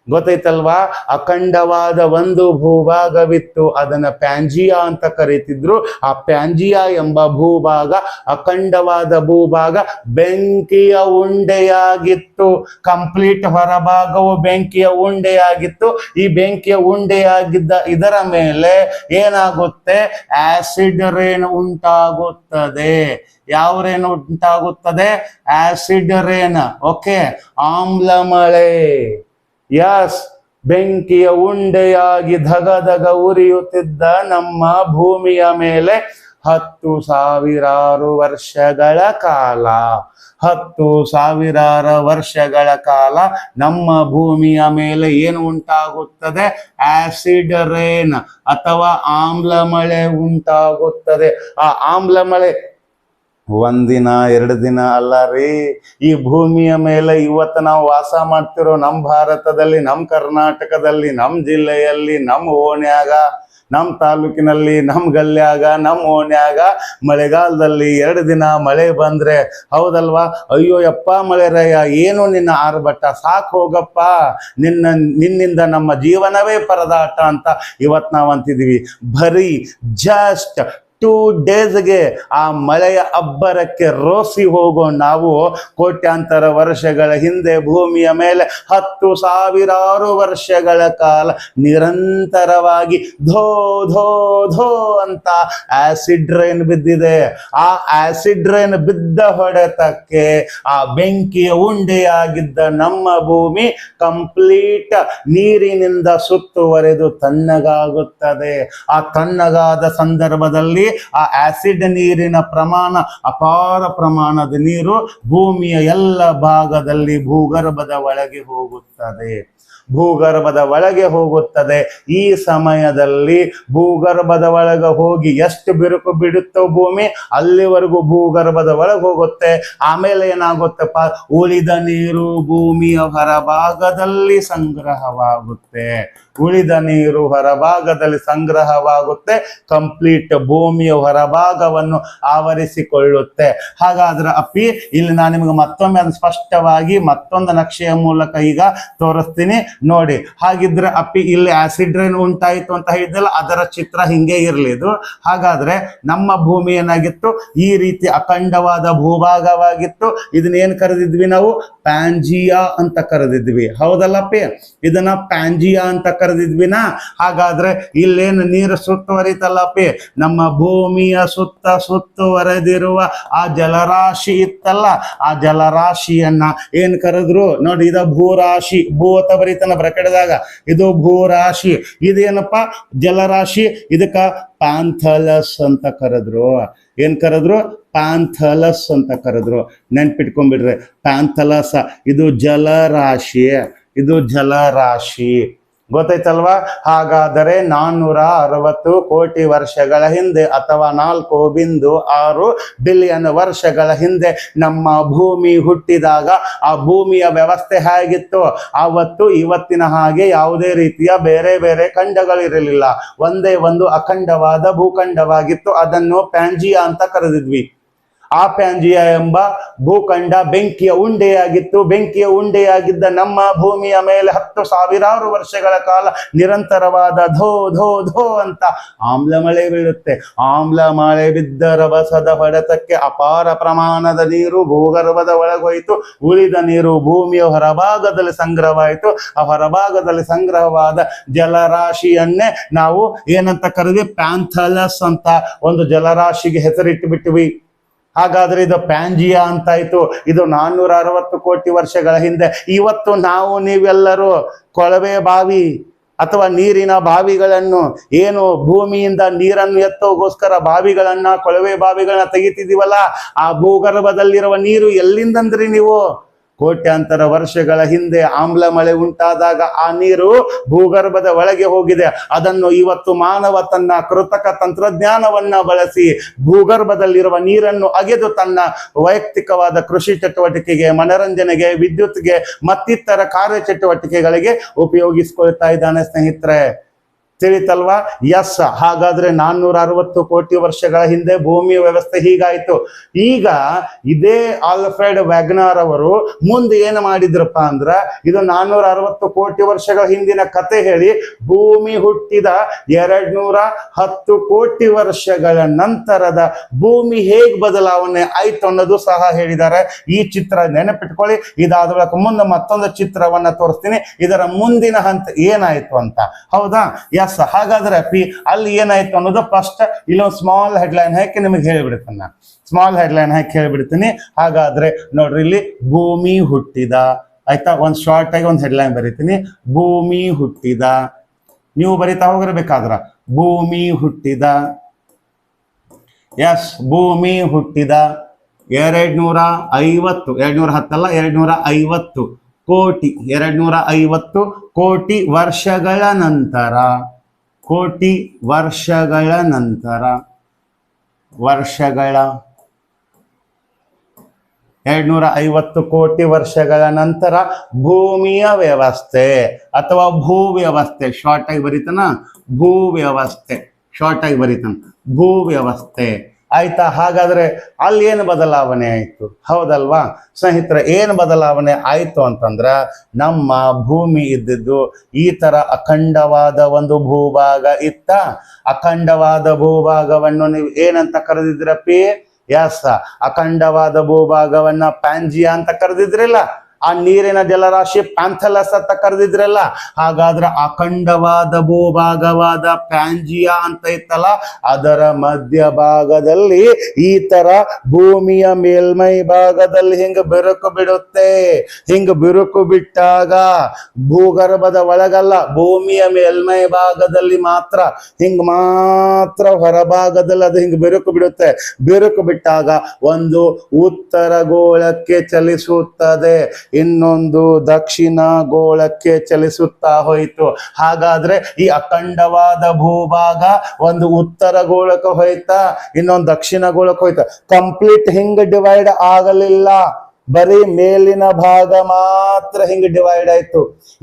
ಗೊತ್ತೈತಲ್ವಾ? ಅಖಂಡವಾದ ಒಂದು ಭೂಭಾಗವಿತ್ತು, ಅದನ್ನ ಪ್ಯಾಂಜಿಯಾ ಅಂತ ಕರೀತಿದ್ರು. ಆ ಪ್ಯಾಂಜಿಯಾ ಎಂಬ ಭೂಭಾಗ, ಅಖಂಡವಾದ ಭೂಭಾಗ ಬೆಂಕಿಯ ಉಂಡೆಯಾಗಿತ್ತು. ಕಂಪ್ಲೀಟ್ ಹೊರಭಾಗವು ಬೆಂಕಿಯ ಉಂಡೆಯಾಗಿತ್ತು. ಈ ಬೆಂಕಿಯ ಉಂಡೆಯಾಗಿದ್ದ ಇದರ ಮೇಲೆ ಏನಾಗುತ್ತೆ? ಆಸಿಡ್ ರೇನ್ ಉಂಟಾಗುತ್ತದೆ. ಯಾವ ರೇನ್ ಉಂಟಾಗುತ್ತದೆ? Acid rain. ಓಕೆ, ಆಮ್ಲ ಮಳೆ. ಯಸ್, ಬೆಂಕಿಯ ಉಂಡೆಯಾಗಿ ಧಗ ಧಗ ಉರಿಯುತ್ತಿದ್ದ ನಮ್ಮ ಭೂಮಿಯ ಮೇಲೆ 10,000 ವರ್ಷಗಳ ಕಾಲ, 10,000 ವರ್ಷಗಳ ಕಾಲ ನಮ್ಮ ಭೂಮಿಯ ಮೇಲೆ ಏನು ಉಂಟಾಗುತ್ತದೆ? ಆಸಿಡ್ ರೇನ್ ಅಥವಾ ಆಮ್ಲ ಮಳೆ ಉಂಟಾಗುತ್ತದೆ. ಆ ಆಮ್ಲ ಮಳೆ ಒಂದಿನ 2 ದಿನ ಅಲ್ಲ ರೀ. ಈ ಭೂಮಿಯ ಮೇಲೆ ಇವತ್ತು ನಾವು ವಾಸ ಮಾಡ್ತಿರೋ ನಮ್ಮ ಭಾರತದಲ್ಲಿ, ನಮ್ಮ ಕರ್ನಾಟಕದಲ್ಲಿ, ನಮ್ಮ ಜಿಲ್ಲೆಯಲ್ಲಿ, ನಮ್ಮ ಓಣ್ಯಾಗ, ನಮ್ಮ ತಾಲೂಕಿನಲ್ಲಿ, ನಮ್ಮ ಗಲ್ಯಾಗ, ನಮ್ಮ ಓಣ್ಯಾಗ ಮಳೆಗಾಲದಲ್ಲಿ 2 ದಿನ ಮಳೆ ಬಂದ್ರೆ, ಹೌದಲ್ವಾ, ಅಯ್ಯೋ ಯಪ್ಪ ಮಳೆ ರಯ್ಯ, ಏನು ನಿನ್ನ ಆರ್ಭಟ, ಸಾಕು ಹೋಗಪ್ಪ, ನಿನ್ನಿಂದ ನಮ್ಮ ಜೀವನವೇ ಪರದಾಟ ಅಂತ ಇವತ್ತು ನಾವು ಅಂತಿದೀವಿ. ಬರೀ ಜಸ್ಟ್ ಡೇಸ್ಗೆ ಆ ಮಳೆಯ ಅಬ್ಬರಕ್ಕೆ ರೋಸಿ ಹೋಗೋ ನಾವು ಕೋಟ್ಯಾಂತರ ವರ್ಷಗಳ ಹಿಂದೆ ಭೂಮಿಯ ಮೇಲೆ 10,000 ವರ್ಷಗಳ ಕಾಲ ನಿರಂತರವಾಗಿ ಧೋ ಧೋ ಧೋ ಅಂತ ಆಸಿಡ್ ರೈನ್ ಬಿದ್ದಿದೆ. ಆ ಆಸಿಡ್ ರೈನ್ ಬಿದ್ದ ಹೊಡೆತಕ್ಕೆ ಆ ಬೆಂಕಿಯ ಉಂಡೆಯಾಗಿದ್ದ ನಮ್ಮ ಭೂಮಿ ಕಂಪ್ಲೀಟ್ ನೀರಿನಿಂದ ಸುತ್ತುವರೆದು ತಣ್ಣಗಾಗುತ್ತದೆ. ಆ ತಣ್ಣಗಾದ ಸಂದರ್ಭದಲ್ಲಿ ಆ ಆಸಿಡ್ ನೀರಿನ ಪ್ರಮಾಣ, ಅಪಾರ ಪ್ರಮಾಣದ ನೀರು ಭೂಮಿಯ ಎಲ್ಲ ಭಾಗದಲ್ಲಿ ಭೂಗರ್ಭದ ಒಳಗೆ ಹೋಗುತ್ತದೆ. ಭೂಗರ್ಭದ ಒಳಗೆ ಹೋಗುತ್ತದೆ. ಈ ಸಮಯದಲ್ಲಿ ಭೂಗರ್ಭದ ಒಳಗೆ ಹೋಗಿ ಎಷ್ಟು ಬಿರುಕು ಬಿಡುತ್ತೋ ಭೂಮಿ ಅಲ್ಲಿವರೆಗೂ ಭೂಗರ್ಭದ ಒಳಗೆ ಹೋಗುತ್ತೆ. ಆಮೇಲೆ ಏನಾಗುತ್ತಪ್ಪ, ಉಳಿದ ನೀರು ಭೂಮಿಯ ಹೊರಭಾಗದಲ್ಲಿ ಸಂಗ್ರಹವಾಗುತ್ತೆ. ಉಳಿದ ನೀರು ಹೊರಭಾಗದಲ್ಲಿ ಸಂಗ್ರಹವಾಗುತ್ತೆ, ಕಂಪ್ಲೀಟ್ ಭೂಮಿಯ ಹೊರಭಾಗವನ್ನು ಆವರಿಸಿಕೊಳ್ಳುತ್ತೆ. ಹಾಗಾದ್ರೆ ಅಪ್ಪಿ ಇಲ್ಲಿ ನಾನು ನಿಮಗೆ ಮತ್ತೊಮ್ಮೆ ಸ್ಪಷ್ಟವಾಗಿ ಮತ್ತೊಂದು ನಕ್ಷೆಯ ಮೂಲಕ ಈಗ ತೋರಿಸ್ತೀನಿ ನೋಡಿ. ಹಾಗಿದ್ರೆ ಅಪ್ಪಿ ಇಲ್ಲಿ ಆಸಿಡ್ ರೈನ್ ಉಂಟಾಯಿತು ಅಂತ ಹೇಳಿದ್ನಲ್ಲ, ಅದರ ಚಿತ್ರ ಹಿಂಗೆ ಇರಲಿ ಇದು. ಹಾಗಾದ್ರೆ ನಮ್ಮ ಭೂಮಿ ಏನಾಗಿತ್ತು, ಈ ರೀತಿ ಅಖಂಡವಾದ ಭೂಭಾಗವಾಗಿತ್ತು. ಇದನ್ನೇನು ಕರೆದಿದ್ವಿ ನಾವು, ಪ್ಯಾಂಜಿಯಾ ಅಂತ ಕರೆದಿದ್ವಿ, ಹೌದಲ್ಲಪ್ಪಿ? ಇದನ್ನ ಪ್ಯಾಂಜಿಯಾ ಅಂತ ಕರೆದಿದ್ವಿನಾ? ಹಾಗಾದ್ರೆ ಇಲ್ಲೇನು ನೀರು ಸುತ್ತುವರಿತಲ್ಲಪ್ಪಿ, ನಮ್ಮ ಭೂಮಿಯ ಸುತ್ತುವರೆದಿರುವ ಆ ಜಲರಾಶಿ ಇತ್ತಲ್ಲ, ಆ ಜಲರಾಶಿಯನ್ನ ಏನ್ ಕರೆದ್ರು ನೋಡಿ, ಇದ ಭೂರಾಶಿ. ಭೂ ಅಂತ ಬರೀತಾನ ಬ್ರಕೆಟ್ದಾಗ, ಇದು ಭೂರಾಶಿ. ಇದೇನಪ್ಪ, ಜಲರಾಶಿ. ಇದಕ್ಕ ಪ್ಯಾಂಥಲಸ್ ಅಂತ ಕರೆದ್ರು. ಏನ್ ಕರೆದ್ರು? ಪ್ಯಾಂಥಲಸ್ ಅಂತ ಕರೆದ್ರು. ನೆನ್ಪಿಟ್ಕೊಂಡ್ಬಿಡ್ರಿ, ಪ್ಯಾಂಥಲಸ್ ಇದು ಜಲರಾಶಿ, ಇದು ಜಲರಾಶಿ. ಗೊತ್ತಾಯ್ತಲ್ವಾ? ಹಾಗಾದರೆ 460 ಕೋಟಿ ವರ್ಷಗಳ ಹಿಂದೆ ಅಥವಾ 4.6 ಬಿಲಿಯನ್ ವರ್ಷಗಳ ಹಿಂದೆ ನಮ್ಮ ಭೂಮಿ ಹುಟ್ಟಿದಾಗ ಆ ಭೂಮಿಯ ವ್ಯವಸ್ಥೆ ಹೇಗಿತ್ತು? ಆವತ್ತು ಇವತ್ತಿನ ಹಾಗೆ ಯಾವುದೇ ರೀತಿಯ ಬೇರೆ ಬೇರೆ ಖಂಡಗಳಿರಲಿಲ್ಲ. ಒಂದೇ ಒಂದು ಅಖಂಡವಾದ ಭೂಖಂಡವಾಗಿತ್ತು. ಅದನ್ನು ಪ್ಯಾಂಜಿಯಾ ಅಂತ ಕರೆದಿದ್ವಿ. ಆ ಪ್ಯಾಂಜಿಯಾ ಎಂಬ ಭೂಖಂಡ ಬೆಂಕಿಯ ಉಂಡೆಯಾಗಿತ್ತು. ಬೆಂಕಿಯ ಉಂಡೆಯಾಗಿದ್ದ ನಮ್ಮ ಭೂಮಿಯ ಮೇಲೆ 10,000 ವರ್ಷಗಳ ಕಾಲ ನಿರಂತರವಾದ ಧೋ ಧೋ ಧೋ ಅಂತ ಆಮ್ಲ ಮಳೆ ಬೀಳುತ್ತೆ. ಆಮ್ಲ ಮಳೆ ಬಿದ್ದ ರಭಸದ ಹೊಡೆತಕ್ಕೆ ಅಪಾರ ಪ್ರಮಾಣದ ನೀರು ಭೂಗರ್ಭದ ಒಳಗೋಯ್ತು. ಉಳಿದ ನೀರು ಭೂಮಿಯ ಹೊರಭಾಗದಲ್ಲಿ ಸಂಗ್ರಹವಾಯಿತು. ಆ ಹೊರಭಾಗದಲ್ಲಿ ಸಂಗ್ರಹವಾದ ಜಲರಾಶಿಯನ್ನೇ ನಾವು ಏನಂತ ಕರೆದ್ವಿ? ಪ್ಯಾಂಥಲಸ್ ಅಂತ ಒಂದು ಜಲರಾಶಿಗೆ ಹೆಸರಿಟ್ಟು ಬಿಟ್ವಿ. ಹಾಗಾದ್ರೆ ಇದು ಪ್ಯಾಂಜಿಯಾ ಅಂತಾಯ್ತು. ಇದು 460 ಕೋಟಿ ವರ್ಷಗಳ ಹಿಂದೆ. ಇವತ್ತು ನಾವು ನೀವೆಲ್ಲರೂ ಕೊಳವೆ ಬಾವಿ ಅಥವಾ ನೀರಿನ ಬಾವಿಗಳನ್ನು, ಏನು ಭೂಮಿಯಿಂದ ನೀರನ್ನು ಎತ್ತೋಗೋಸ್ಕರ ಬಾವಿಗಳನ್ನ, ಕೊಳವೆ ಬಾವಿಗಳನ್ನ ತೆಗಿತಿದೀವಲ್ಲ, ಆ ಭೂಗರ್ಭದಲ್ಲಿರುವ ನೀರು ಎಲ್ಲಿಂದಂದ್ರಿ ನೀವು? ಕೋಟ್ಯಾಂತರ ವರ್ಷಗಳ ಹಿಂದೆ ಆಮ್ಲ ಮಳೆ ಉಂಟಾದಾಗ ಆ ನೀರು ಭೂಗರ್ಭದ ಒಳಗೆ ಹೋಗಿದೆ. ಅದನ್ನು ಇವತ್ತು ಮಾನವ ತನ್ನ ಕೃತಕ ತಂತ್ರಜ್ಞಾನವನ್ನ ಬಳಸಿ ಭೂಗರ್ಭದಲ್ಲಿರುವ ನೀರನ್ನು ಅಗೆದು ತನ್ನ ವೈಯಕ್ತಿಕವಾದ ಕೃಷಿ ಚಟುವಟಿಕೆಗೆ, ಮನರಂಜನೆಗೆ, ವಿದ್ಯುತ್ಗೆ ಮತ್ತಿತರ ಕಾರ್ಯಚಟುವಟಿಕೆಗಳಿಗೆ ಉಪಯೋಗಿಸ್ಕೊಳ್ತಾ ಇದ್ದಾನೆ ಸ್ನೇಹಿತರೆ. ತಿಳಿತಲ್ವಾ? ಎಸ್. ಹಾಗಾದ್ರೆ 460 ಕೋಟಿ ವರ್ಷಗಳ ಹಿಂದೆ ಭೂಮಿಯ ವ್ಯವಸ್ಥೆ ಹೀಗಾಯ್ತು. ಈಗ ಇದೇ ಆಲ್ಫ್ರೆಡ್ ವ್ಯಾಗ್ನರ್ ಅವರು ಮುಂದೆ ಏನು ಮಾಡಿದ್ರಪ್ಪ ಅಂದ್ರ, ಇದು 460 ಕೋಟಿ ವರ್ಷಗಳ ಹಿಂದಿನ ಕತೆ ಹೇಳಿ ಭೂಮಿ ಹುಟ್ಟಿದ 210 ಕೋಟಿ ವರ್ಷಗಳ ನಂತರದ ಭೂಮಿ ಹೇಗ್ ಬದಲಾವಣೆ ಆಯ್ತು ಅನ್ನೋದು ಸಹ ಹೇಳಿದ್ದಾರೆ. ಈ ಚಿತ್ರ ನೆನಪಿಟ್ಕೊಳ್ಳಿ. ಇದಾದ ಬಳಿಕ ಮುಂದೆ ಮತ್ತೊಂದು ಚಿತ್ರವನ್ನ ತೋರಿಸ್ತೀನಿ, ಇದರ ಮುಂದಿನ ಹಂತ ಏನಾಯ್ತು ಅಂತ. ಹೌದಾ? ಎಸ್. ಹಾಗಾದ್ರೆ ಅಲ್ಲಿ ಏನಾಯ್ತು ಅನ್ನೋದು ಫಸ್ಟ್ ಇಲ್ಲೊಂದು ಸ್ಮಾಲ್ ಹೆಡ್ಲೈನ್ ಹಾಕಿ ನಿಮಗೆ ಹೇಳಿಬಿಡ್ತೀನಿ. ನಾನು ಸ್ಮಾಲ್ ಹೆಡ್ಲೈನ್ ಹಾಕಿ ಹೇಳಿಬಿಡ್ತೀನಿ. ಹಾಗಾದ್ರೆ ನೋಡ್ರಿ, ಇಲ್ಲಿ ಭೂಮಿ ಹುಟ್ಟಿದ, ಆಯ್ತಾ? ಒಂದು ಶಾರ್ಟ್ ಆಗಿ ಒಂದು ಹೆಡ್ಲೈನ್ ಬರೀತೀನಿ. ಭೂಮಿ ಹುಟ್ಟಿದ, ನೀವು ಬರೀತಾ ಹೋಗಿರ್ಬೇಕಾದ್ರ ಭೂಮಿ ಹುಟ್ಟಿದ, ಎಸ್, ಭೂಮಿ ಹುಟ್ಟಿದ 250, 210 ಅಲ್ಲ, 250 ಕೋಟಿ, 250 ಕೋಟಿ ವರ್ಷಗಳ ನಂತರ, ಕೋಟಿ ವರ್ಷಗಳ ನಂತರ, ವರ್ಷಗಳ 250 ಕೋಟಿ ವರ್ಷಗಳ ನಂತರ ಭೂಮಿಯ ವ್ಯವಸ್ಥೆ ಅಥವಾ ಭೂ ವ್ಯವಸ್ಥೆ, ಶಾರ್ಟ್ ಆಗಿ ಬರೀತಾನ, ಭೂ ವ್ಯವಸ್ಥೆ, ಶಾರ್ಟ್ ಆಗಿ ಬರೀತಾನ, ಭೂ ವ್ಯವಸ್ಥೆ ಆಯ್ತಾ? ಹಾಗಾದ್ರೆ ಅಲ್ಲಿ ಏನು ಬದಲಾವಣೆ ಆಯ್ತು? ಹೌದಲ್ವಾ ಸ್ನೇಹಿತರೆ? ಏನು ಬದಲಾವಣೆ ಆಯ್ತು ಅಂತಂದ್ರ, ನಮ್ಮ ಭೂಮಿ ಇದ್ದಿದ್ದು ಈ ತರ ಅಖಂಡವಾದ ಒಂದು ಭೂಭಾಗ ಇತ್ತ. ಅಖಂಡವಾದ ಭೂಭಾಗವನ್ನು ನೀವು ಏನಂತ ಕರೆದಿದ್ರಪ್ಪಿ? ಎಸ್, ಅಖಂಡವಾದ ಭೂಭಾಗವನ್ನ ಪ್ಯಾಂಜಿಯಾ ಅಂತ ಕರೆದಿದ್ರಿಲ್ಲ. ಆ ನೀರಿನ ಜಲರಾಶಿ ಪ್ಯಾಂಥಲಸ್ ಅಂತ ಕರೆದಿದ್ರಲ್ಲ. ಹಾಗಾದ್ರೆ ಅಖಂಡವಾದ ಭೂಭಾಗವಾದ ಪ್ಯಾಂಜಿಯಾ ಅಂತ ಇತ್ತಲ್ಲ, ಅದರ ಮಧ್ಯಭಾಗದಲ್ಲಿ ಈ ತರ ಭೂಮಿಯ ಮೇಲ್ಮೈ ಭಾಗದಲ್ಲಿ ಹಿಂಗ ಬಿರುಕು ಬಿಡುತ್ತೆ. ಹಿಂಗ ಬಿರುಕು ಬಿಟ್ಟಾಗ ಭೂಗರ್ಭದ ಒಳಗಲ್ಲ, ಭೂಮಿಯ ಮೇಲ್ಮೈ ಭಾಗದಲ್ಲಿ ಮಾತ್ರ, ಹಿಂಗ ಮಾತ್ರ ಹೊರಭಾಗದಲ್ಲಿ ಅದು ಹಿಂಗ ಬಿರುಕು ಬಿಡುತ್ತೆ. ಬಿರುಕು ಬಿಟ್ಟಾಗ ಒಂದು ಉತ್ತರ ಗೋಳಕ್ಕೆ ಚಲಿಸುತ್ತದೆ, ಇನ್ನೊಂದು ದಕ್ಷಿಣ ಗೋಳಕ್ಕೆ ಚಲಿಸುತ್ತಾ ಹೋಯಿತು. ಹಾಗಾದ್ರೆ ಈ ಅಖಂಡವಾದ ಭೂಭಾಗ ಒಂದು ಉತ್ತರ ಗೋಳಕ್ಕೆ ಹೋಯ್ತಾ, ಇನ್ನೊಂದು ದಕ್ಷಿಣ ಗೋಳಕ್ಕೆ ಹೋಯ್ತಾ. ಕಂಪ್ಲೀಟ್ ಹಿಂಗ ಡಿವೈಡ್ ಆಗಲಿಲ್ಲ, ಬರೀ ಮೇಲಿನ ಭಾಗ ಮಾತ್ರ ಹಿಂಗ ಡಿವೈಡ್ ಆಯ್ತು.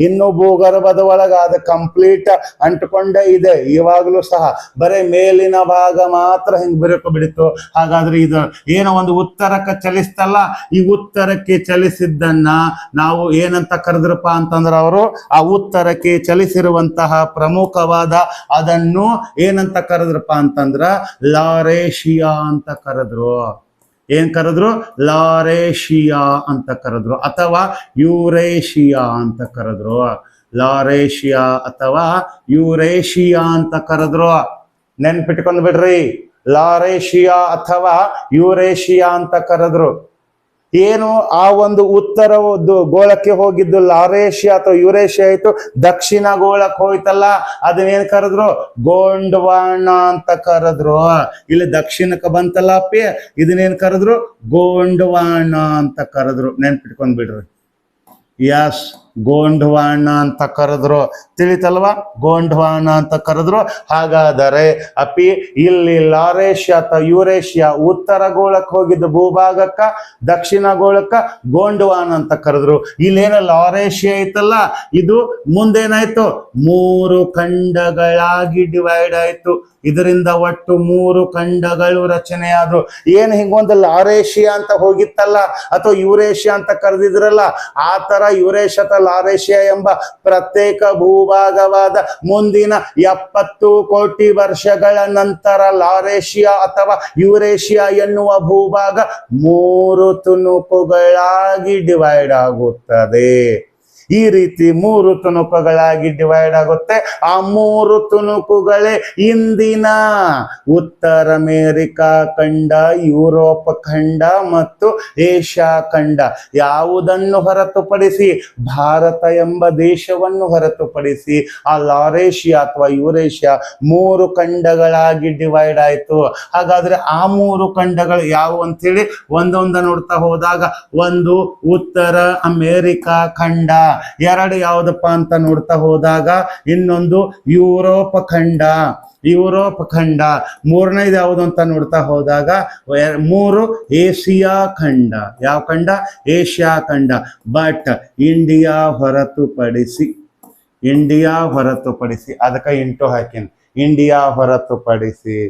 ಇನ್ನು ಭೂಗರ್ಭದ ಒಳಗ ಅದು ಕಂಪ್ಲೀಟ್ ಅಂಟ್ಕೊಂಡೇ ಇದೆ ಇವಾಗಲೂ ಸಹ, ಬರೀ ಮೇಲಿನ ಭಾಗ ಮಾತ್ರ ಹಿಂಗ್ ಬಿರುಕು ಬಿಡಿತು. ಹಾಗಾದ್ರೆ ಇದು ಏನೋ ಒಂದು ಉತ್ತರಕ್ಕೆ ಚಲಿಸ್ತಲ್ಲ, ಈ ಉತ್ತರಕ್ಕೆ ಚಲಿಸಿದ್ದನ್ನ ನಾವು ಏನಂತ ಕರೆದ್ರಪ್ಪ ಅಂತಂದ್ರ, ಅವರು ಆ ಉತ್ತರಕ್ಕೆ ಚಲಿಸಿರುವಂತಹ ಪ್ರಮುಖವಾದ ಅದನ್ನು ಏನಂತ ಕರೆದ್ರಪ್ಪ ಅಂತಂದ್ರ ಲಾರೇಶಿಯಾ ಅಂತ ಕರೆದ್ರು. ಏನ್ ಕರೆದ್ರು? ಲಾರೇಶಿಯಾ ಅಂತ ಕರೆದ್ರು, ಅಥವಾ ಯುರೇಶಿಯಾ ಅಂತ ಕರೆದ್ರು. ಲಾರೇಶಿಯಾ ಅಥವಾ ಯುರೇಶಿಯಾ ಅಂತ ಕರೆದ್ರು. ನೆನ್ಪಿಟ್ಕೊಂಡ್ ಬಿಡ್ರಿ, ಲಾರೇಶಿಯಾ ಅಥವಾ ಯುರೇಶಿಯಾ ಅಂತ ಕರೆದ್ರು. ಏನು ಆ ಒಂದು ಉತ್ತರ ಗೋಳಕ್ಕೆ ಹೋಗಿದ್ದು ಲಾರೇಶಿಯಾ ಅಥವಾ ಯುರೇಶಿಯಾ ಆಯ್ತು. ದಕ್ಷಿಣ ಗೋಳಕ್ಕೆ ಹೋಯ್ತಲ್ಲ, ಅದನ್ನೇನ್ ಕರೆದ್ರು? ಗೋಂಡ್ವಾನ ಅಂತ ಕರೆದ್ರು. ಇಲ್ಲಿ ದಕ್ಷಿಣಕ್ಕೆ ಬಂತಲ್ಲ ಅಪ್ಪಿ, ಇದನ್ನೇನ್ ಕರೆದ್ರು? ಗೋಂಡ್ವಾನ ಅಂತ ಕರೆದ್ರು. ನೆನ್ಪಿಟ್ಕೊಂಡ್ ಬಿಡ್ರಿ. ಯಸ್, ಗೋಂಡ್ವಾನ ಅಂತ ಕರೆದ್ರು. ತಿಳಿತಲ್ವಾ? ಗೋಂಡ್ವಾನ ಅಂತ ಕರೆದ್ರು. ಹಾಗಾದರೆ ಅಪಿ ಇಲ್ಲಿ ಲಾರೇಶಿಯಾ ಅಥವಾ ಯುರೇಶಿಯಾ ಉತ್ತರ ಗೋಳಕ್ಕೆ ಹೋಗಿದ್ದು ಭೂಭಾಗಕ್ಕ, ದಕ್ಷಿಣ ಗೋಳಕ್ಕ ಗೋಂಡ್ವಾನ ಅಂತ ಕರೆದ್ರು. ಇಲ್ಲೇನು ಲಾರೇಶಿಯಾ ಐತಲ್ಲ, ಇದು ಮುಂದೇನಾಯ್ತು? 3 ಖಂಡಗಳಾಗಿ ಡಿವೈಡ್ ಆಯ್ತು. ಇದರಿಂದ ಒಟ್ಟು 3 ಖಂಡಗಳು ರಚನೆಯಾದ್ರು. ಏನು ಹಿಂಗೊಂದು ಲಾರೇಶಿಯಾ ಅಂತ ಹೋಗಿತ್ತಲ್ಲ, ಅಥವಾ ಯುರೇಶಿಯಾ ಅಂತ ಕರೆದಿದ್ರಲ್ಲ, ಆ ತರ ಯುರೇಶಿಯಾ ಅಥವಾ ಲಾರೇಶಿಯಾ ಎಂಬ ಪ್ರತ್ಯೇಕ ಭೂಭಾಗವಾದ ಮುಂದಿನ 70 ಕೋಟಿ ವರ್ಷಗಳ ನಂತರ ಲಾರೇಶಿಯಾ ಅಥವಾ ಯುರೇಶಿಯಾ ಎನ್ನುವ ಭೂಭಾಗ 3 ತುಣುಕುಗಳಾಗಿ ಡಿವೈಡ್ ಆಗುತ್ತದೆ. ಈ ರೀತಿ 3 ತುಣುಕುಗಳಾಗಿ ಡಿವೈಡ್ ಆಗುತ್ತೆ. ಆ 3 ತುಣುಕುಗಳೇ ಇಂದಿನ ಉತ್ತರ ಅಮೇರಿಕಾ ಖಂಡ, ಯುರೋಪ್ ಖಂಡ ಮತ್ತು ಏಷ್ಯಾ ಖಂಡ. ಯಾವುದನ್ನು ಹೊರತುಪಡಿಸಿ, ಭಾರತ ಎಂಬ ದೇಶವನ್ನು ಹೊರತುಪಡಿಸಿ ಆ ಲಾರೇಶಿಯಾ ಅಥವಾ ಯುರೇಶಿಯಾ 3 ಖಂಡಗಳಾಗಿ ಡಿವೈಡ್ ಆಯ್ತು. ಹಾಗಾದ್ರೆ ಆ 3 ಖಂಡಗಳು ಯಾವುವು ಅಂತೇಳಿ ಒಂದೊಂದ ನೋಡ್ತಾ ಹೋದಾಗ, ಒಂದು ಉತ್ತರ ಅಮೇರಿಕಾ ಖಂಡ, 2 ಯಾವುದಪ್ಪ ಅಂತ ನೋಡ್ತಾ ಹೋದಾಗ ಇನ್ನೊಂದು ಯುರೋಪ್ ಖಂಡ, ಯುರೋಪ್ ಖಂಡ, 3ನೇದು ಯಾವುದು ಅಂತ ನೋಡ್ತಾ ಹೋದಾಗ 3 ಏಷಿಯಾ ಖಂಡ. ಯಾವ ಖಂಡ? ಏಷ್ಯಾ ಖಂಡ. ಬಟ್ ಇಂಡಿಯಾ ಹೊರತುಪಡಿಸಿ, ಇಂಡಿಯಾ ಹೊರತುಪಡಿಸಿ, ಅದಕ್ಕೆ ಇಂಟು ಹಾಕಿನ್, ಇಂಡಿಯಾ ಹೊರತುಪಡಿಸಿ.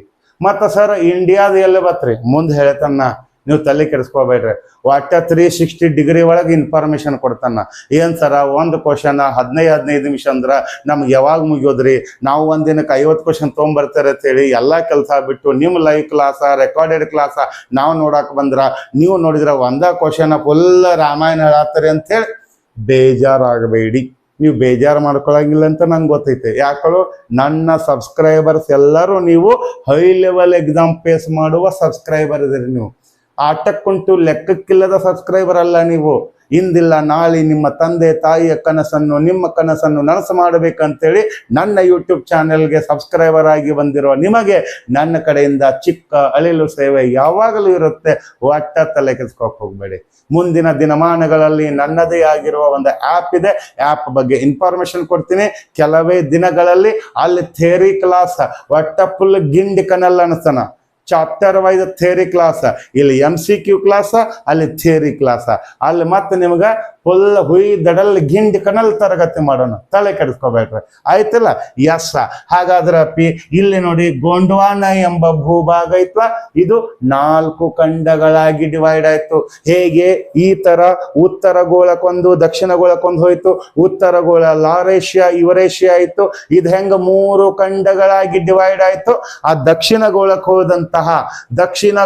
ಮತ್ತ ಸರ್ ಇಂಡಿಯಾದ ಎಲ್ಲಿ ಬತ್ರಿ? ಮುಂದೆ ಹೇಳ್ತಾನ, ನೀವು ತಲೆ ಕೆಡಿಸ್ಕೋಬೇಡ್ರಿ. ಒಟ್ಟ 360 ಡಿಗ್ರಿ ಒಳಗೆ ಇನ್ಫಾರ್ಮೇಶನ್ ಕೊಡ್ತಾನ. ಏನ್ ಸರ ಒಂದು ಕ್ವಶನ್ 15 ನಿಮಿಷ ಅಂದ್ರ ನಮ್ಗೆ ಯಾವಾಗ ಮುಗಿಯೋದ್ರಿ? ನಾವು ಒಂದಿನಕ್ಕೆ 50 ಕ್ವಶನ್ ತೊಗೊಂಬರ್ತಾರೆ ಅಂತ ಹೇಳಿ ಎಲ್ಲಾ ಕೆಲಸ ಬಿಟ್ಟು ನಿಮ್ಮ ಲೈವ್ ಕ್ಲಾಸ, ರೆಕಾರ್ಡೆಡ್ ಕ್ಲಾಸ ನಾವು ನೋಡಕ್ ಬಂದ್ರ, ನೀವು ನೋಡಿದ್ರ ಒಂದ ಕ್ವಶನ್ ಫುಲ್ ರಾಮಾಯಣ ಹೇಳತ್ತಾರೆ ಅಂತ ಹೇಳಿ ಬೇಜಾರಾಗಬೇಡಿ. ನೀವು ಬೇಜಾರು ಮಾಡ್ಕೊಳಂಗಿಲ್ಲ ಅಂತ ನಂಗೆ ಗೊತ್ತೈತೆ. ಯಾಕಳು ನನ್ನ ಸಬ್ಸ್ಕ್ರೈಬರ್ಸ್ ಎಲ್ಲರೂ ನೀವು ಹೈ ಲೆವೆಲ್ ಎಕ್ಸಾಮ್ ಫೇಸ್ ಮಾಡುವ ಸಬ್ಸ್ಕ್ರೈಬರ್ ಇದ್ರಿ. ನೀವು ಆಟಕ್ಕುಂಟು ಲೆಕ್ಕಕ್ಕಿಲ್ಲದ ಸಬ್ಸ್ಕ್ರೈಬರ್ ಅಲ್ಲ ನೀವು. ಇಂದಿಲ್ಲ ನಾಳೆ ನಿಮ್ಮ ತಂದೆ ತಾಯಿಯ ಕನಸನ್ನು, ನಿಮ್ಮ ಕನಸನ್ನು ನನಸು ಮಾಡಬೇಕಂತೇಳಿ ನನ್ನ ಯೂಟ್ಯೂಬ್ ಚಾನೆಲ್ಗೆ ಸಬ್ಸ್ಕ್ರೈಬರ್ ಆಗಿ ಬಂದಿರೋ ನಿಮಗೆ ನನ್ನ ಕಡೆಯಿಂದ ಚಿಕ್ಕ ಅಳಿಲು ಸೇವೆ ಯಾವಾಗಲೂ ಇರುತ್ತೆ. ಒಟ್ಟ ತಲೆ ಕೆಡಿಸ್ಕೋಕ್ ಹೋಗ್ಬೇಡಿ. ಮುಂದಿನ ದಿನಮಾನಗಳಲ್ಲಿ ನನ್ನದೇ ಆಗಿರುವ ಒಂದು ಆ್ಯಪ್ ಇದೆ. ಆ್ಯಪ್ ಬಗ್ಗೆ ಇನ್ಫಾರ್ಮೇಶನ್ ಕೊಡ್ತೀನಿ. ಕೆಲವೇ ದಿನಗಳಲ್ಲಿ ಅಲ್ಲಿ ಥಿಯರಿ ಕ್ಲಾಸ್ ಒಟ್ಟ ಫುಲ್ ಗಿಂಡಿ ಕನಲ್ ಅನಿಸ್ತಾನ. ಚಾಪ್ಟರ್ ವೈಸ್ ಥಿಯರಿ ಕ್ಲಾಸ್, ಇಲ್ಲಿ MCQ ಕ್ಲಾಸ್, ಅಲ್ಲಿ ಥಿಯರಿ ಕ್ಲಾಸ್, ಅಲ್ಲಿ ಮತ್ತೆ ನಿಮ್ಗೆ ಫುಲ್ ಹುಯಿ ದಡಲ್ ಗಿಂಡಿ ಕನಲ್ ತರಗತಿ ಮಾಡೋಣ, ತಲೆ ಕೆಡಿಸ್ಕೋಬೇಡ್ರಿ, ಆಯ್ತಲ್ಲ. ಎಸ್, ಹಾಗಾದ್ರೆ ಅಪ್ಪಿ ಇಲ್ಲಿ ನೋಡಿ ಗೋಂಡ್ವಾನ ಎಂಬ ಭೂಭಾಗ ಐತ್ಲ, ಇದು 4 ಖಂಡಗಳಾಗಿ ಡಿವೈಡ್ ಆಯ್ತು. ಹೇಗೆ? ಈ ತರ ಉತ್ತರ ಗೋಳಕ್ಕೊಂದು ದಕ್ಷಿಣ ಗೋಳಕ್ಕೊಂದು ಹೋಯ್ತು. ಉತ್ತರ ಗೋಳ ಲಾರೇಷ್ಯಾ ಯುರೇಷ್ಯಾ ಆಯ್ತು. ಇದು ಹೆಂಗ 3 ಖಂಡಗಳಾಗಿ ಡಿವೈಡ್ ಆಯ್ತು. ಆ ದಕ್ಷಿಣ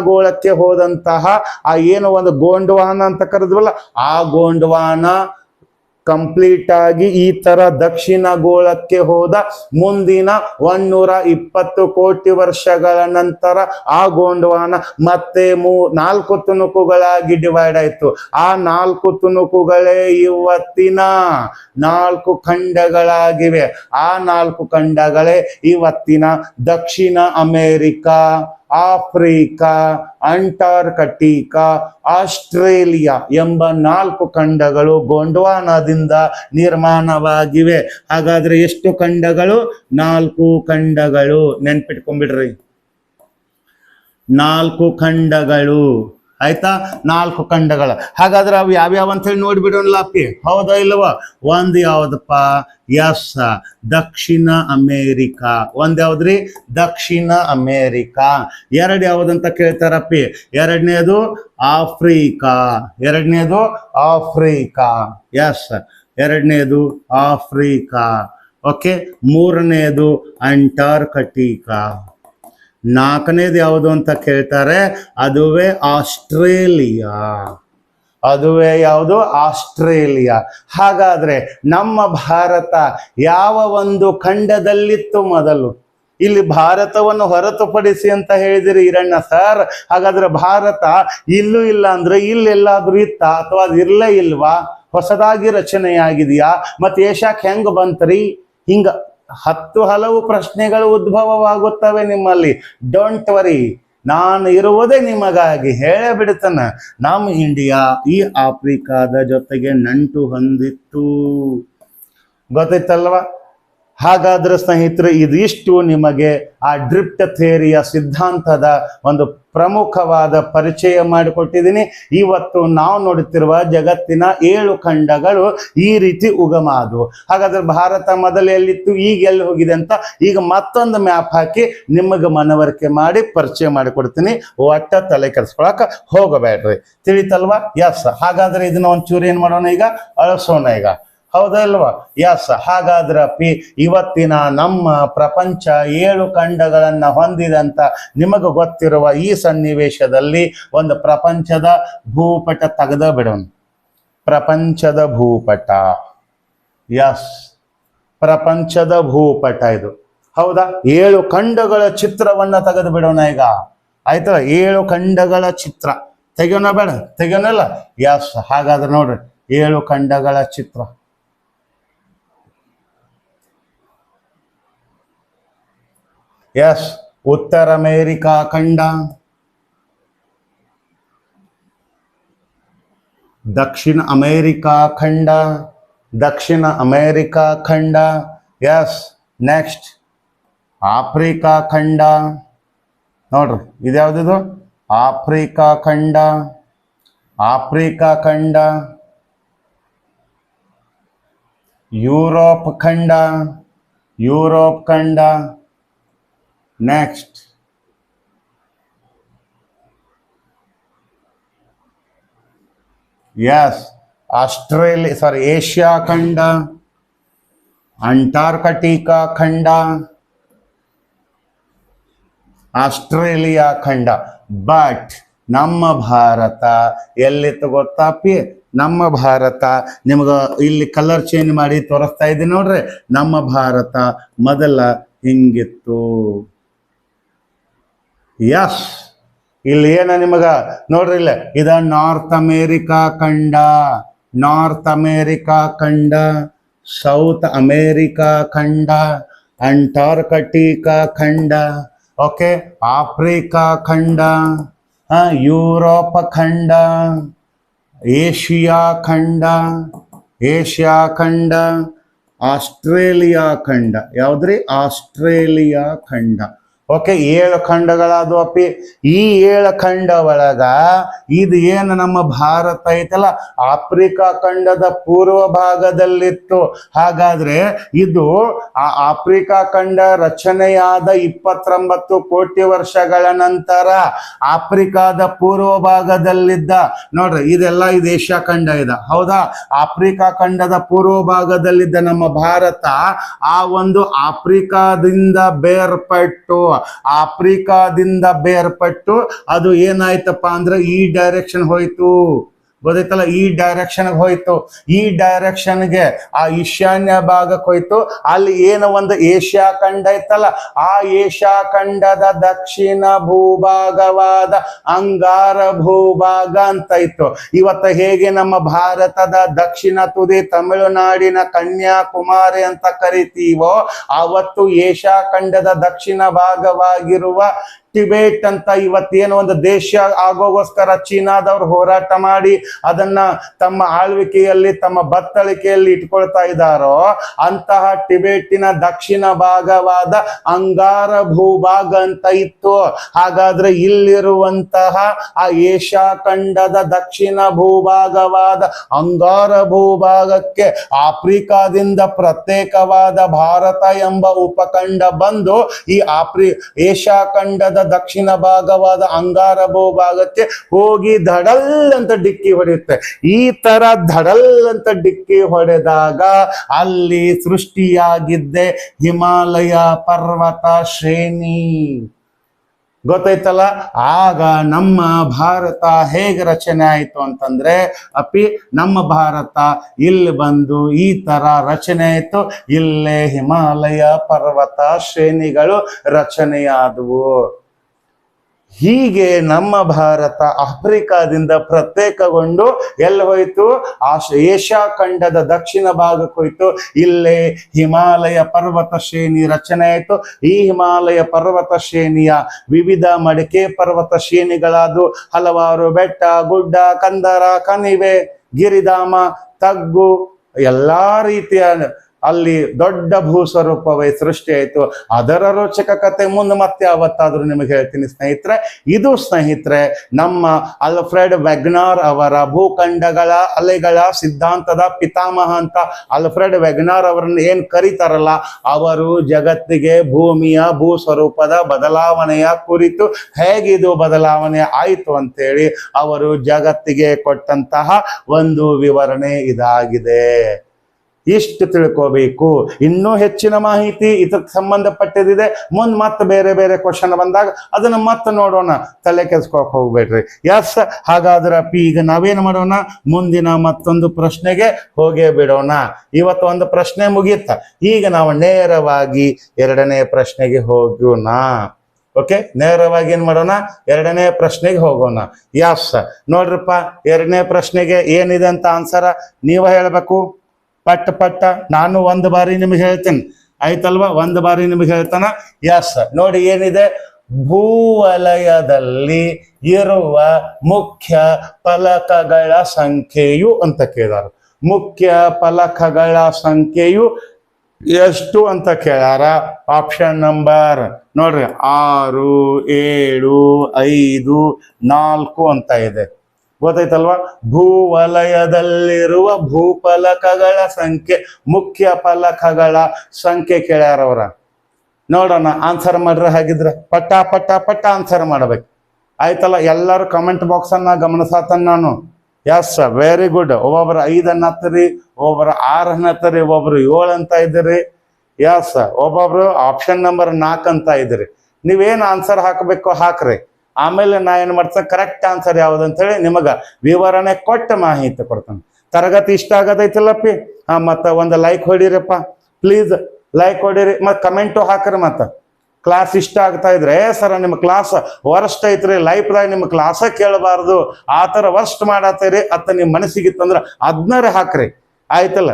ಗೋಳಕ್ಕೆ ಹೋದಂತಹ ಆ ಏನು ಒಂದು ಗೋಂಡ್ವಾನ ಅಂತ ಕರೆದ್ವಲ್ಲ, ಆ ಗೋಂಡ್ವಾನ ಕಂಪ್ಲೀಟ್ ಆಗಿ ಈ ತರ ದಕ್ಷಿಣ ಗೋಳಕ್ಕೆ ಹೋದ. ಮುಂದಿನ 120 ಕೋಟಿ ವರ್ಷಗಳ ನಂತರ ಆ ಗೋಂಡ್ವಾನ ಮತ್ತೆ 4 ತುಣುಕುಗಳಾಗಿ ಡಿವೈಡ್ ಆಯ್ತು. ಆ 4 ತುಣುಕುಗಳೇ ಇವತ್ತಿನ 4 ಖಂಡಗಳಾಗಿವೆ. ಆ 4 ಖಂಡಗಳೇ ಇವತ್ತಿನ ದಕ್ಷಿಣ ಅಮೆರಿಕಾ, ಆಫ್ರಿಕಾ, ಅಂಟಾರ್ಕಟಿಕಾ, ಆಸ್ಟ್ರೇಲಿಯಾ ಎಂಬ 4 ಖಂಡಗಳು ಗೋಂಡ್ವಾನದಿಂದ ನಿರ್ಮಾಣವಾಗಿವೆ. ಹಾಗಾದ್ರೆ ಎಷ್ಟು ಖಂಡಗಳು? 4 ಖಂಡಗಳು. ನೆನ್ಪಿಟ್ಕೊಂಡ್ಬಿಡ್ರಿ, 4 ಖಂಡಗಳು. ಆಯ್ತಾ? 4 ಖಂಡಗಳ. ಹಾಗಾದ್ರೆ ಅವು ಯಾವ್ಯಾವ ಅಂತ ಹೇಳಿ ನೋಡ್ಬಿಡೋಣ ಅಪ್ಪಿ, ಹೌದಾ ಇಲ್ವಾ? ಒಂದು ಯಾವ್ದಪ್ಪ? ಎಸ್, ದಕ್ಷಿಣ ಅಮೇರಿಕಾ. ಒಂದ್ ಯಾವ್ದ್ರಿ? ದಕ್ಷಿಣ ಅಮೇರಿಕಾ. 2 ಯಾವ್ದಂತ ಕೇಳ್ತಾರಪ್ಪಿ? ಎರಡನೇದು ಆಫ್ರಿಕಾ. ಎಸ್, ಎರಡನೇದು ಆಫ್ರಿಕಾ. ಓಕೆ, ಮೂರನೇದು ಅಂಟಾರ್ಕಟಿಕಾ. 4ನೇದು ಯಾವುದು ಅಂತ ಕೇಳ್ತಾರೆ? ಅದುವೇ ಆಸ್ಟ್ರೇಲಿಯಾ. ಯಾವುದು? ಆಸ್ಟ್ರೇಲಿಯಾ. ಹಾಗಾದ್ರೆ ನಮ್ಮ ಭಾರತ ಯಾವ ಒಂದು ಖಂಡದಲ್ಲಿತ್ತು ಮೊದಲು? ಇಲ್ಲಿ ಭಾರತವನ್ನು ಹೊರತುಪಡಿಸಿ ಅಂತ ಹೇಳಿದಿರಿ ಈರಣ್ಣ ಸರ್. ಹಾಗಾದ್ರೆ ಭಾರತ ಇಲ್ಲೂ ಇಲ್ಲ ಅಂದ್ರೆ ಇಲ್ಲೆಲ್ಲಾದ್ರೂ ಇತ್ತ ಅಥವಾ ಅದು ಇರ್ಲೇ ಇಲ್ವಾ? ಹೊಸದಾಗಿ ರಚನೆಯಾಗಿದೆಯಾ? ಮತ್ತೆ ಏಷ್ಯಾಕ್ಕೆ ಹೆಂಗ್ ಬಂತ್ರಿ? ಹಿಂಗ ಹಲವು ಪ್ರಶ್ನೆಗಳು ಉದ್ಭವವಾಗುತ್ತವೆ ನಿಮ್ಮಲ್ಲಿ. ಡೋಂಟ್ ವರಿ, ನಾನು ಇರುವುದೇ ನಿಮಗಾಗಿ. ಹೇಳೇ ಬಿಡುತ್ತಾನೆ, ನಮ್ಮ ಇಂಡಿಯಾ ಈ ಆಫ್ರಿಕಾದ ಜೊತೆಗೆ ನಂಟು ಹೊಂದಿತ್ತು. ಗೊತ್ತೈತಲ್ವಾ? ಹಾಗಾದ್ರೆ ಸ್ನೇಹಿತರೆ, ಇದಿಷ್ಟು ನಿಮಗೆ ಆ ಡ್ರಿಫ್ಟ್ ಥಿಯರಿಯ ಸಿದ್ಧಾಂತದ ಒಂದು ಪ್ರಮುಖವಾದ ಪರಿಚಯ ಮಾಡಿಕೊಟ್ಟಿದ್ದೀನಿ. ಇವತ್ತು ನಾವು ನೋಡುತ್ತಿರುವ ಜಗತ್ತಿನ 7 ಖಂಡಗಳು ಈ ರೀತಿ ಉಗಮ ಆದವು. ಹಾಗಾದ್ರೆ ಭಾರತ ಮೊದಲು ಎಲ್ಲಿತ್ತು, ಈಗ ಎಲ್ಲಿ ಹೋಗಿದೆ ಅಂತ ಈಗ ಮತ್ತೊಂದು ಮ್ಯಾಪ್ ಹಾಕಿ ನಿಮಗೆ ಮನವರಿಕೆ ಮಾಡಿ ಪರಿಚಯ ಮಾಡಿಕೊಡ್ತೀನಿ. ಒಟ್ಟ ತಲೆ ಕೆಡಿಸ್ಕೊಳಕ ಹೋಗಬೇಡ್ರಿ. ತಿಳಿತಲ್ವಾ? ಎಸ್. ಹಾಗಾದ್ರೆ ಇದನ್ನ ಒಂಚೂರು ಏನ್ ಮಾಡೋಣ, ಈಗ ಅಳಿಸೋಣ ಈಗ, ಹೌದಾ ಇಲ್ವಾ? ಎಸ್. ಹಾಗಾದ್ರೆ ಅಪ್ಪಿ ಇವತ್ತಿನ ನಮ್ಮ ಪ್ರಪಂಚ 7 ಖಂಡಗಳನ್ನ ಹೊಂದಿದಂತ ನಿಮಗೆ ಗೊತ್ತಿರುವ ಈ ಸನ್ನಿವೇಶದಲ್ಲಿ ಒಂದು ಪ್ರಪಂಚದ ಭೂಪಟ ತೆಗೆದ ಬಿಡೋಣ. ಪ್ರಪಂಚದ ಭೂಪಟ. ಎಸ್, ಪ್ರಪಂಚದ ಭೂಪಟ ಇದು, ಹೌದಾ? 7 ಖಂಡಗಳ ಚಿತ್ರವನ್ನ ತೆಗೆದು ಬಿಡೋಣ ಈಗ, ಆಯ್ತಲ್ಲ? 7 ಖಂಡಗಳ ಚಿತ್ರ ತೆಗೆಯೋಣ, ಬೇಡ ತೆಗೆಯೋಣಲ್ಲ? ಎಸ್. ಹಾಗಾದ್ರೆ ನೋಡ್ರಿ, 7 ಖಂಡಗಳ ಚಿತ್ರ. ಎಸ್, ಉತ್ತರ ಅಮೇರಿಕಾ ಖಂಡ, ದಕ್ಷಿಣ ಅಮೇರಿಕಾ ಖಂಡ, ಎಸ್. ನೆಕ್ಸ್ಟ್ ಆಫ್ರಿಕಾ ಖಂಡ. ನೋಡ್ರಿ, ಇದ್ಯಾವ್ದಿದು? ಆಫ್ರಿಕಾ ಖಂಡ. ಯುರೋಪ್ ಖಂಡ. ನೆಕ್ಸ್ಟ್ ಎಸ್, ಏಷ್ಯಾ ಖಂಡ, ಅಂಟಾರ್ಕಟಿಕಾ ಖಂಡ, ಆಸ್ಟ್ರೇಲಿಯಾ ಖಂಡ. ಬಟ್ ನಮ್ಮ ಭಾರತ ಎಲ್ಲಿತ್ತು ಗೊತ್ತಾಪಿ? ನಮ್ಮ ಭಾರತ ನಿಮ್ಗ ಇಲ್ಲಿ ಕಲರ್ ಚೇಂಜ್ ಮಾಡಿ ತೋರಿಸ್ತಾ ಇದ್ದೀನಿ ನೋಡ್ರಿ. ನಮ್ಮ ಭಾರತ ಮೊದಲ ಹಿಂಗಿತ್ತು. ಎಸ್, ಇಲ್ಲಿ ಏನ ನಿಮಗ ನೋಡ್ರಿ, ಇಲ್ಲ ಇದ ನಾರ್ತ್ ಅಮೇರಿಕಾ ಖಂಡ, ಸೌತ್ ಅಮೇರಿಕಾ ಖಂಡ, ಅಂಟಾರ್ಕಟಿಕಾ ಖಂಡ, ಓಕೆ, ಆಫ್ರಿಕಾ ಖಂಡ, ಯುರೋಪ್ ಖಂಡ, ಏಷ್ಯಾ ಖಂಡ, ಆಸ್ಟ್ರೇಲಿಯಾ ಖಂಡ. ಯಾವ್ದ್ರಿ? ಆಸ್ಟ್ರೇಲಿಯಾ ಖಂಡ. ಓಕೆ, 7 ಖಂಡಗಳಾದು ಅಪ್ಪಿ. ಈ 7 ಖಂಡ ಒಳಗ ಇದು ಏನು ನಮ್ಮ ಭಾರತ ಐತಲ್ಲ, ಆಫ್ರಿಕಾ ಖಂಡದ ಪೂರ್ವ ಭಾಗದಲ್ಲಿತ್ತು. ಹಾಗಾದ್ರೆ ಇದು ಆ ಆಫ್ರಿಕಾ ಖಂಡ ರಚನೆಯಾದ 29 ಕೋಟಿ ವರ್ಷಗಳ ನಂತರ ಆಫ್ರಿಕಾದ ಪೂರ್ವ ಭಾಗದಲ್ಲಿದ್ದ, ನೋಡ್ರಿ ಇದೆಲ್ಲ ಇದು ಏಷ್ಯಾ ಖಂಡ ಇದೆ, ಹೌದಾ? ಆಫ್ರಿಕಾ ಖಂಡದ ಪೂರ್ವ ಭಾಗದಲ್ಲಿದ್ದ ನಮ್ಮ ಭಾರತ ಆ ಒಂದು ಆಫ್ರಿಕಾದಿಂದ ಬೇರ್ಪಟ್ಟು ಅದು ಏನಾಯ್ತಪ್ಪ ಅಂದ್ರೆ ಈ ಡೈರೆಕ್ಷನ್ ಹೋಯ್ತು, ಗೊತ್ತಾಯ್ತಲ್ಲ? ಈ ಡೈರೆಕ್ಷನ್ ಹೋಯ್ತು. ಈ ಡೈರೆಕ್ಷನ್ಗೆ ಆ ಈಶಾನ್ಯ ಭಾಗಕ್ಕೆ ಹೋಯ್ತು. ಅಲ್ಲಿ ಏನೋ ಒಂದು ಏಷ್ಯಾ ಖಂಡ ಐತಲ್ಲ, ಆ ಏಷ್ಯಾ ಖಂಡದ ದಕ್ಷಿಣ ಭೂಭಾಗವಾದ ಅಂಗಾರ ಭೂಭಾಗ ಅಂತ ಇತ್ತು. ಇವತ್ತು ಹೇಗೆ ನಮ್ಮ ಭಾರತದ ದಕ್ಷಿಣ ತುದಿ ತಮಿಳುನಾಡಿನ ಕನ್ಯಾಕುಮಾರಿ ಅಂತ ಕರಿತೀವೋ, ಅವತ್ತು ಏಷ್ಯಾ ಖಂಡದ ದಕ್ಷಿಣ ಭಾಗವಾಗಿರುವ ಟಿಬೇಟ್ ಅಂತ ಇವತ್ತೇನೋ ಒಂದು ದೇಶ ಆಗೋಗೋಸ್ಕರ ಚೀನಾದವ್ರು ಹೋರಾಟ ಮಾಡಿ ಅದನ್ನ ತಮ್ಮ ಆಳ್ವಿಕೆಯಲ್ಲಿ, ತಮ್ಮ ಬತ್ತಳಿಕೆಯಲ್ಲಿ ಇಟ್ಕೊಳ್ತಾ ಇದ್ದಾರೋ, ಅಂತಹ ಟಿಬೇಟಿನ ದಕ್ಷಿಣ ಭಾಗವಾದ ಅಂಗಾರ ಭೂಭಾಗ ಅಂತ ಇತ್ತು. ಹಾಗಾದ್ರೆ ಇಲ್ಲಿರುವಂತಹ ಆ ಏಷ್ಯಾ ಖಂಡದ ದಕ್ಷಿಣ ಭೂಭಾಗವಾದ ಅಂಗಾರ ಭೂಭಾಗಕ್ಕೆ ಆಫ್ರಿಕಾದಿಂದ ಪ್ರತ್ಯೇಕವಾದ ಭಾರತ ಎಂಬ ಉಪಖಂಡ ಬಂದು ಈ ಏಷ್ಯಾ ಖಂಡದ ದಕ್ಷಿಣ ಭಾಗವಾದ ಅಂಗಾರ ಭೂಭಾಗಕ್ಕೆ ಹೋಗಿ ಧಡಲ್ ಅಂತ ಡಿಕ್ಕಿ ಹೊಡೆಯುತ್ತೆ. ಈ ತರ ಧಡಲ್ ಅಂತ ಡಿಕ್ಕಿ ಹೊಡೆದಾಗ ಅಲ್ಲಿ ಸೃಷ್ಟಿಯಾಗಿದ್ದೆ ಹಿಮಾಲಯ ಪರ್ವತ ಶ್ರೇಣಿ, ಗೊತ್ತಾಯ್ತಲ್ಲ? ಆಗ ನಮ್ಮ ಭಾರತ ಹೇಗೆ ರಚನೆ ಆಯಿತು ಅಂತಂದ್ರೆ ಅಪ್ಪಿ, ನಮ್ಮ ಭಾರತ ಇಲ್ಲಿ ಬಂದು ಈ ತರ ರಚನೆ ಆಯಿತು. ಇಲ್ಲೇ ಹಿಮಾಲಯ ಪರ್ವತ ಶ್ರೇಣಿಗಳು ರಚನೆಯಾದವು. ಹೀಗೆ ನಮ್ಮ ಭಾರತ ಆಫ್ರಿಕಾದಿಂದ ಪ್ರತ್ಯೇಕಗೊಂಡು ಎಲ್ಲಿ ಹೋಯ್ತು? ಏಷ್ಯಾ ಖಂಡದ ದಕ್ಷಿಣ ಭಾಗಕ್ಕೆ ಹೋಯ್ತು. ಇಲ್ಲೇ ಹಿಮಾಲಯ ಪರ್ವತ ಶ್ರೇಣಿ ರಚನೆ ಆಯಿತು. ಈ ಹಿಮಾಲಯ ಪರ್ವತ ಶ್ರೇಣಿಯ ವಿವಿಧ ಮಡಿಕೆ ಪರ್ವತ ಶ್ರೇಣಿಗಳಾದ ಹಲವಾರು ಬೆಟ್ಟ, ಗುಡ್ಡ, ಕಂದರ, ಕಣಿವೆ, ಗಿರಿಧಾಮ, ತಗ್ಗು, ಎಲ್ಲಾ ರೀತಿಯ ಅಲ್ಲಿ ದೊಡ್ಡ ಭೂಸ್ವರೂಪವೇ ಸೃಷ್ಟಿ ಆಯಿತು. ಅದರ ರೋಚಕ ಕತೆ ಮುಂದೆ ಮತ್ತೆ ಯಾವತ್ತಾದ್ರೂ ನಿಮಗೆ ಹೇಳ್ತೀನಿ ಸ್ನೇಹಿತರೆ. ಇದು ಸ್ನೇಹಿತರೆ ನಮ್ಮ ಆಲ್ಫ್ರೆಡ್ ವೆಗ್ನಾರ್ ಅವರ ಭೂಖಂಡಗಳ ಅಲೆಗಳ ಸಿದ್ಧಾಂತದ ಪಿತಾಮಹ ಅಂತ ಆಲ್ಫ್ರೆಡ್ ವೆಗ್ನಾರ್ ಅವರನ್ನು ಏನ್ ಕರೀತಾರಲ್ಲ, ಅವರು ಜಗತ್ತಿಗೆ ಭೂಮಿಯ ಭೂಸ್ವರೂಪದ ಬದಲಾವಣೆಯ ಕುರಿತು ಹೇಗಿದು ಬದಲಾವಣೆ ಆಯಿತು ಅಂತೇಳಿ ಅವರು ಜಗತ್ತಿಗೆ ಕೊಟ್ಟಂತಹ ಒಂದು ವಿವರಣೆ ಇದಾಗಿದೆ. ಇಷ್ಟು ತಿಳ್ಕೋಬೇಕು. ಇನ್ನೂ ಹೆಚ್ಚಿನ ಮಾಹಿತಿ ಇದಕ್ಕೆ ಸಂಬಂಧಪಟ್ಟಿದೆ. ಮುಂದೆ ಮತ್ತೆ ಬೇರೆ ಬೇರೆ ಕ್ವಶನ್ ಬಂದಾಗ ಅದನ್ನ ಮತ್ತೆ ನೋಡೋಣ, ತಲೆ ಕೆಲ್ಸ್ಕೊಕ್ ಹೋಗ್ಬೇಡ್ರಿ. ಎಸ್, ಹಾಗಾದ್ರೆ ಅಪ್ಪಿ ಈಗ ನಾವೇನು ಮಾಡೋಣ, ಮುಂದಿನ ಮತ್ತೊಂದು ಪ್ರಶ್ನೆಗೆ ಹೋಗೇ ಬಿಡೋಣ. ಇವತ್ತು ಒಂದು ಪ್ರಶ್ನೆ ಮುಗಿಯುತ್ತ, ಈಗ ನಾವು ನೇರವಾಗಿ 2ನೇ ಪ್ರಶ್ನೆಗೆ ಹೋಗೋಣ. ಓಕೆ, ನೇರವಾಗಿ ಏನ್ ಮಾಡೋಣ, 2ನೇ ಪ್ರಶ್ನೆಗೆ ಹೋಗೋಣ. ಎಸ್, ನೋಡ್ರಪ್ಪ, 2ನೇ ಪ್ರಶ್ನೆಗೆ ಏನಿದೆ ಅಂತ ಆನ್ಸರ್ ನೀವ ಹೇಳ್ಬೇಕು. ಪಟ್ಟ ನಾನು ಒಂದು ಬಾರಿ ನಿಮಗೆ ಹೇಳ್ತೇನೆ, ಆಯ್ತಲ್ವಾ? ಒಂದು ಬಾರಿ ನಿಮಗೆ ಹೇಳ್ತಾನ. ಎಸ್, ನೋಡಿ ಏನಿದೆ, ಭೂವಲಯದಲ್ಲಿ ಇರುವ ಮುಖ್ಯ ಫಲಕಗಳ ಸಂಖ್ಯೆಯು ಅಂತ ಕೇಳಾರ. ಮುಖ್ಯ ಫಲಕಗಳ ಸಂಖ್ಯೆಯು ಎಷ್ಟು ಅಂತ ಕೇಳಾರ. ಆಪ್ಷನ್ ನಂಬರ್ ನೋಡ್ರಿ 6, 7, 5, 4 ಅಂತ ಇದೆ, ಗೊತ್ತಾಯ್ತಲ್ವಾ? ಭೂವಲಯದಲ್ಲಿರುವ ಭೂಫಲಕಗಳ ಸಂಖ್ಯೆ, ಮುಖ್ಯ ಫಲಕಗಳ ಸಂಖ್ಯೆ ಕೇಳ್ಯಾರವ್ರ. ನೋಡೋಣ, ಆನ್ಸರ್ ಮಾಡ್ರೆ. ಹಾಗಿದ್ರೆ ಪಟ್ಟ ಆನ್ಸರ್ ಮಾಡ್ಬೇಕು, ಆಯ್ತಲ್ಲ? ಎಲ್ಲರೂ ಕಮೆಂಟ್ ಬಾಕ್ಸ್ ಅನ್ನ ಗಮನಿಸತನ ನಾನು. Yes, very good. ಒಬ್ಬೊಬ್ರು 5 ಅನ್ನತ್ತರಿ, ಒಬ್ಬೊಬ್ರು 6 ಅನ್ನತ್ತರಿ, ಒಬ್ಬೊಬ್ರು 7 ಅಂತ ಇದ್ದೀರಿ. ಎಸ್, ಒಬ್ಬೊಬ್ರು ಆಪ್ಷನ್ ನಂಬರ್ 4 ಅಂತ ಇದ್ದೀರಿ. ನೀವೇನು ಆನ್ಸರ್ ಹಾಕಬೇಕು ಹಾಕ್ರಿ. ಆಮೇಲೆ ನಾ ಏನ್ ಮಾಡ್ತೇನೆ, ಕರೆಕ್ಟ್ ಆನ್ಸರ್ ಯಾವ್ದಂತ ಹೇಳಿ ನಿಮಗ ವಿವರಣೆ ಕೊಟ್ಟ ಮಾಹಿತಿ ಕೊಡ್ತಾನೆ. ತರಗತಿ ಇಷ್ಟ ಆಗದೈತಿಲ್ಲಪ್ಪಿ? ಮತ್ತ ಒಂದು ಲೈಕ್ ಹೊಡಿರಪ್ಪ ಪ್ಲೀಸ್, ಲೈಕ್ ಹೊಡಿರಿ, ಮತ್ ಕಮೆಂಟು ಹಾಕ್ರಿ. ಮತ್ತ ಕ್ಲಾಸ್ ಇಷ್ಟ ಆಗ್ತಾ ಇದ್ರೆ, ಸರ ನಿಮ್ಮ ಕ್ಲಾಸ್ ವರ್ಸ್ಟ್ ಐತ್ರಿ, ಲೈಫ್ದಾಗ ನಿಮ್ಮ ಕ್ಲಾಸ ಕೇಳಬಾರ್ದು, ಆ ತರ ವರ್ಸ್ಟ್ ಮಾಡತ್ತೀರಿ ಅತ್ತ ನಿಮ್ಮ ಮನಸ್ಸಿಗಿತ್ತಂದ್ರ ಅದನ್ನರೇ ಹಾಕ್ರಿ, ಆಯ್ತಲ್ಲ?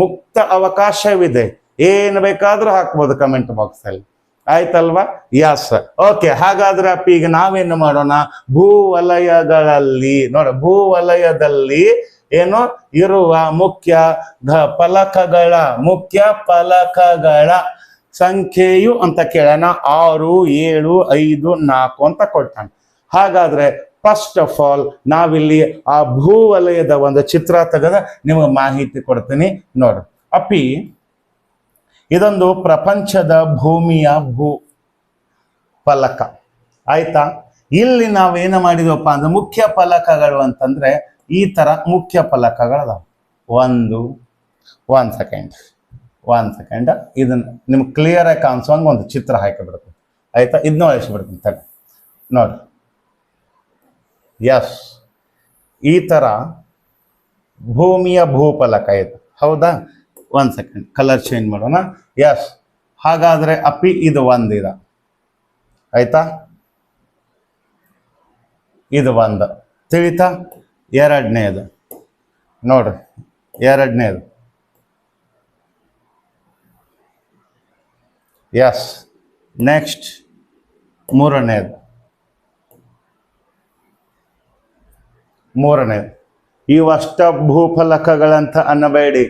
ಮುಕ್ತ ಅವಕಾಶವಿದೆ, ಏನ್ ಬೇಕಾದ್ರೂ ಹಾಕ್ಬೋದು ಕಮೆಂಟ್ ಬಾಕ್ಸ್ ಅಲ್ಲಿ, ಆಯ್ತಲ್ವಾ? Yes, okay. ಹಾಗಾದ್ರೆ ಅಪ್ಪಿ ಈಗ ನಾವೇನು ಮಾಡೋಣ, ಭೂವಲಯಗಳಲ್ಲಿ ಭೂವಲಯದಲ್ಲಿ ಏನು ಇರುವ ಮುಖ್ಯ ಫಲಕಗಳ ಸಂಖ್ಯೆಯು ಅಂತ ಕೇಳೋಣ 6 7 5 4 ಅಂತ ಕೊಡ್ತಾನೆ. ಹಾಗಾದ್ರೆ ಫಸ್ಟ್ ಆಫ್ ಆಲ್ ನಾವಿಲ್ಲಿ ಆ ಭೂವಲಯದ ಒಂದು ಚಿತ್ರ ತೆಗೆದ ನಿಮಗೆ ಮಾಹಿತಿ ಕೊಡ್ತೀನಿ ನೋಡ್ರಿ. ಅಪ್ಪಿ ಇದೊಂದು ಪ್ರಪಂಚದ ಭೂಮಿಯ ಭೂ ಫಲಕ ಆಯ್ತಾ. ಇಲ್ಲಿ ನಾವೇನು ಮಾಡಿದವಪ್ಪ ಅಂದ್ರೆ ಮುಖ್ಯ ಫಲಕಗಳು ಅಂತಂದ್ರೆ ಈ ತರ ಮುಖ್ಯ ಫಲಕಗಳದಾವ. ಒಂದ್ ಸೆಕೆಂಡ್ ಇದನ್ನ ನಿಮ್ಗೆ ಕ್ಲಿಯರ್ ಆಗಿ ಕಾಣಿಸೋಂಗ ಒಂದು ಚಿತ್ರ ಹಾಕಿಬಿಡ್ತೀನಿ ಆಯ್ತಾ. ಇದನ್ನ ಅಳಿಸ್ಬಿಡ್ತೀನಿ ತಡಿ ನೋಡ್ರಿ. ಎಸ್, ಈ ತರ ಭೂಮಿಯ ಭೂಫಲಕ ಇದು ಹೌದಾ. ಒಂದ್ ಸೆಕೆಂಡ್ ಕಲರ್ ಚೇಂಜ್ ಮಾಡೋಣ. ಎಸ್, ಹಾಗಾದ್ರೆ ಅಪ್ಪಿ ಇದು ಒಂದಿದ ಆಯ್ತಾ. ಇದು ಒಂದು ತಿಳಿತಾ. ಎರಡನೇದು ನೋಡ್ರಿ, ಎರಡನೇದು ಎಸ್. ನೆಕ್ಸ್ಟ್ ಮೂರನೇದು ಇವಷ್ಟ ಭೂಫಲಕಗಳಂತ ಅನ್ನಬೇಡಿ,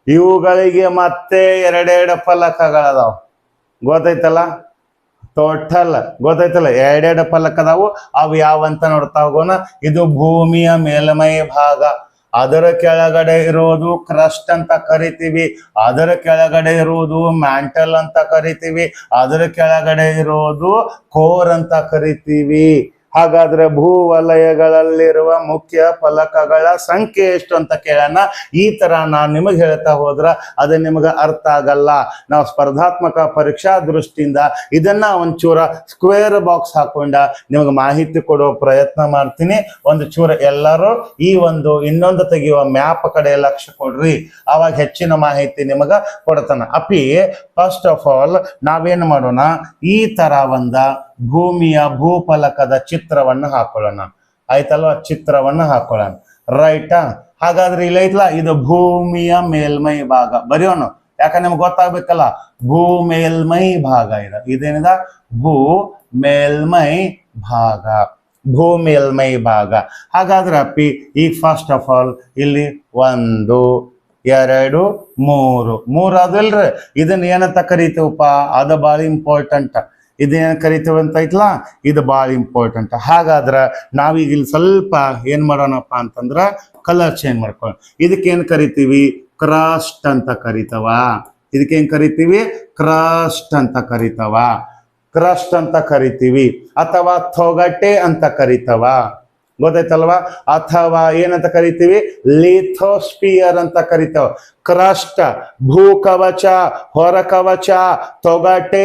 ಇವುಗಳಿಗೆ ಮತ್ತೆ ಎರಡೆರಡು ಫಲಕಗಳದಾವ ಗೊತ್ತೈತಲ್ಲ. ಟೋಟಲ್ ಗೊತ್ತಾಯ್ತಲ್ಲ, ಎರಡೆರಡು ಫಲಕ ಅದಾವು. ಅವು ಯಾವಂತ ನೋಡ್ತಾ ಹೋಗೋಣ. ಇದು ಭೂಮಿಯ ಮೇಲ್ಮೈ ಭಾಗ, ಅದರ ಕೆಳಗಡೆ ಇರೋದು ಕ್ರಸ್ಟ್ ಅಂತ ಕರಿತೀವಿ, ಅದರ ಕೆಳಗಡೆ ಇರುವುದು ಮ್ಯಾಂಟಲ್ ಅಂತ ಕರಿತೀವಿ, ಅದರ ಕೆಳಗಡೆ ಇರೋದು ಕೋರ್ ಅಂತ ಕರಿತೀವಿ. ಹಾಗಾದ್ರೆ ಭೂವಲಯಗಳಲ್ಲಿರುವ ಮುಖ್ಯ ಫಲಕಗಳ ಸಂಖ್ಯೆ ಎಷ್ಟು ಅಂತ ಕೇಳೋಣ. ಈ ತರ ನಾನು ನಿಮಗೆ ಹೇಳ್ತಾ ಹೋದ್ರ ಅದು ನಿಮಗೆ ಅರ್ಥ ಆಗಲ್ಲ. ನಾವು ಸ್ಪರ್ಧಾತ್ಮಕ ಪರೀಕ್ಷಾ ದೃಷ್ಟಿಯಿಂದ ಇದನ್ನ ಒಂಚೂರ ಸ್ಕ್ವೇರ್ ಬಾಕ್ಸ್ ಹಾಕೊಂಡ ನಿಮಗೆ ಮಾಹಿತಿ ಕೊಡೋ ಪ್ರಯತ್ನ ಮಾಡ್ತೀನಿ. ಒಂದು ಚೂರ ಎಲ್ಲರೂ ಈ ಒಂದು ಇನ್ನೊಂದು ತೆಗೆಯುವ ಮ್ಯಾಪ್ ಕಡೆ ಲಕ್ಷ್ಯ ಕೊಡ್ರಿ, ಅವಾಗ ಹೆಚ್ಚಿನ ಮಾಹಿತಿ ನಿಮಗ ಕೊಡ್ತಾನ. ಅಪ್ಪಿ ಫಸ್ಟ್ ಆಫ್ ಆಲ್ ನಾವೇನ್ ಮಾಡೋಣ, ಈ ತರ ಒಂದ ಭೂಮಿಯ ಭೂಫಲಕದ ಚಿತ್ರವನ್ನು ಹಾಕೊಳ್ಳೋಣ ಆಯ್ತಲ್ವಾ. ಚಿತ್ರವನ್ನು ಹಾಕೊಳ್ಳೋಣ ರೈಟಾ. ಹಾಗಾದ್ರೆ ಇಲ್ಲ ಐತ್ಲಾ, ಇದು ಭೂಮಿಯ ಮೇಲ್ಮೈ ಭಾಗ ಬರೆಯೋಣ, ಯಾಕಂದ್ರೆ ನಿಮ್ಗೆ ಗೊತ್ತಾಗ್ಬೇಕಲ್ಲ. ಭೂ ಮೇಲ್ಮೈ ಭಾಗ ಇದೇನಿದ ಭೂ ಮೇಲ್ಮೈ ಭಾಗ, ಭೂ ಮೇಲ್ಮೈ ಭಾಗ. ಹಾಗಾದ್ರೆ ಅಪ್ಪಿ ಈಗ ಫಸ್ಟ್ ಆಫ್ ಆಲ್ ಇಲ್ಲಿ 1 2 3 ಅದಲ್ರಿ. ಇದನ್ನ ಏನಂತ ಕರಿತೀವಪ್ಪ, ಅದು ಭಾಳ ಇಂಪಾರ್ಟೆಂಟ್. ಇದೇನು ಕರಿತೀವಿ ಅಂತ ಐತ್ಲಾ, ಇದು ಭಾಳ ಇಂಪಾರ್ಟೆಂಟ್. ಹಾಗಾದ್ರೆ ನಾವೀಗ ಇಲ್ಲಿ ಸ್ವಲ್ಪ ಏನ್ ಮಾಡೋಣಪ್ಪ ಅಂತಂದ್ರ ಕಲರ್ ಚೇಂಜ್ ಮಾಡ್ಕೊಳ್ಳೋಣ. ಇದಕ್ಕೇನು ಕರಿತೀವಿ, ಕ್ರಸ್ಟ್ ಅಂತ ಕರಿತವ. ಇದಕ್ಕೇನ್ ಕರಿತೀವಿ, ಕ್ರಸ್ಟ್ ಅಂತ ಕರಿತವ, ಕ್ರಸ್ಟ್ ಅಂತ ಕರಿತೀವಿ. ಅಥವಾ ತೊಗಟೆ ಅಂತ ಕರಿತವ, ಗೊತ್ತಾಯ್ತಲ್ವಾ. ಅಥವಾ ಏನಂತ ಕರಿತೀವಿ, ಲಿಥೋಸ್ಪಿಯರ್ ಅಂತ ಕರಿತೇವ. ಕ್ರಸ್ಟ್, ಭೂಕವಚ, ಹೊರಕವಚ, ತೊಗಟೆ,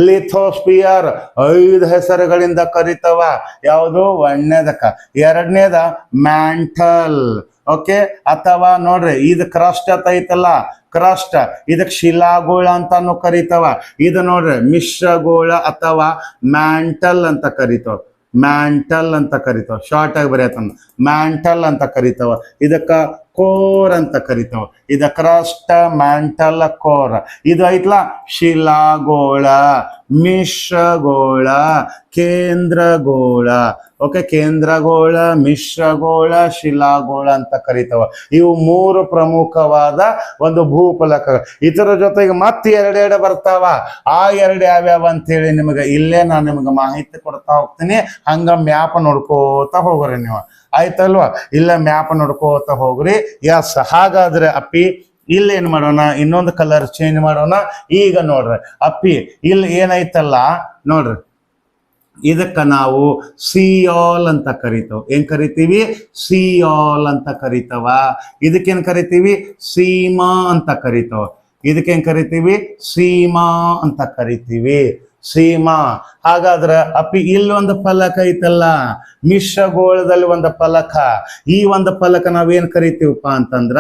ಲಿಥೋಸ್ಪಿಯರ್ 5 ಹೆಸರುಗಳಿಂದ ಕರಿತವ. ಯಾವುದು, ಒಂದನೇದಕ್ಕ. ಎರಡನೇದ ಮ್ಯಾಂಟಲ್. ಓಕೆ. ಅಥವಾ ನೋಡ್ರಿ ಇದು ಕ್ರಸ್ಟ್ ಅಂತ ಐತಲ್ಲ, ಕ್ರಸ್ಟ್ ಇದಕ್ಕೆ ಶಿಲಾಗೋಳ ಅಂತಾನು ಕರಿತವ. ಇದು ನೋಡ್ರಿ ಮಿಶ್ರಗೋಳ ಅಥವಾ ಮ್ಯಾಂಟಲ್ ಅಂತ ಕರಿತವ. ಮ್ಯಾಂಟಲ್ ಅಂತ ಕರಿತಾವ, ಶಾರ್ಟ್ ಆಗಿ ಬರೆಯತ್ತ ಮ್ಯಾಂಟಲ್ ಅಂತ ಕರಿತಾವ. ಇದಕ್ಕ ಕೋರ್ ಅಂತ ಕರಿತಾವ. ಇದ ಕ್ರಸ್ಟ್, ಮ್ಯಾಂಟಲ್, ಕೋರ್. ಇದು ಐತ್ಲಾ ಶಿಲಾಗೋಳ, ಮಿಶ್ರಗೋಳ, ಕೇಂದ್ರಗೋಳ. ಓಕೆ, ಕೇಂದ್ರಗೋಳ, ಮಿಶ್ರಗೋಳ, ಶಿಲಾಗೋಳ ಅಂತ ಕರಿತಾವ. ಇವು 3 ಪ್ರಮುಖವಾದ ಒಂದು ಭೂಫಲಕ. ಇದರ ಜೊತೆಗೆ ಮತ್ತೆ ಎರಡೆರಡು ಬರ್ತಾವ. ಆ ಎರಡು ಯಾವ್ಯಾವ ಅಂತೇಳಿ ನಿಮಗೆ ಇಲ್ಲೇ ನಾನು ನಿಮ್ಗೆ ಮಾಹಿತಿ ಕೊಡ್ತಾ ಹೋಗ್ತೀನಿ. ಹಂಗ ಮ್ಯಾಪ್ ನೋಡ್ಕೋತ ಹೋಗ್ರಿ ನೀವು ಆಯ್ತಲ್ವಾ. ಇಲ್ಲ ಮ್ಯಾಪ್ ನೋಡ್ಕೋತ ಹೋಗ್ರಿ. ಎಸ್. ಹಾಗಾದ್ರೆ ಅಪ್ಪಿ ಇಲ್ಲಿ ಏನ್ ಮಾಡೋಣ, ಇನ್ನೊಂದು ಕಲರ್ ಚೇಂಜ್ ಮಾಡೋಣ. ಈಗ ನೋಡ್ರಿ ಅಪ್ಪಿ ಇಲ್ಲಿ ಏನೈತಲ್ಲ ನೋಡ್ರಿ, ಇದಕ್ಕ ನಾವು ಸಿಯಾಲ್ ಅಂತ ಕರಿತೇವೆ. ಏನ್ ಕರಿತೀವಿ, ಸಿಯಾಲ್ ಅಂತ ಕರಿತವ. ಇದಕ್ಕೇನ್ ಕರಿತೀವಿ, ಸೀಮಾ ಅಂತ ಕರಿತವ. ಇದಕ್ಕೇನ್ ಕರಿತೀವಿ, ಸೀಮಾ ಅಂತ ಕರಿತೀವಿ, ಸೀಮಾ. ಹಾಗಾದ್ರೆ ಅಪ್ಪಿ ಇಲ್ಲೊಂದು ಫಲಕ ಐತಲ್ಲ, ಮಿಶ್ರಗೋಳದಲ್ಲಿ ಒಂದು ಫಲಕ. ಈ ಒಂದು ಫಲಕ ನಾವೇನ್ ಕರಿತೀವಪ್ಪ ಅಂತಂದ್ರ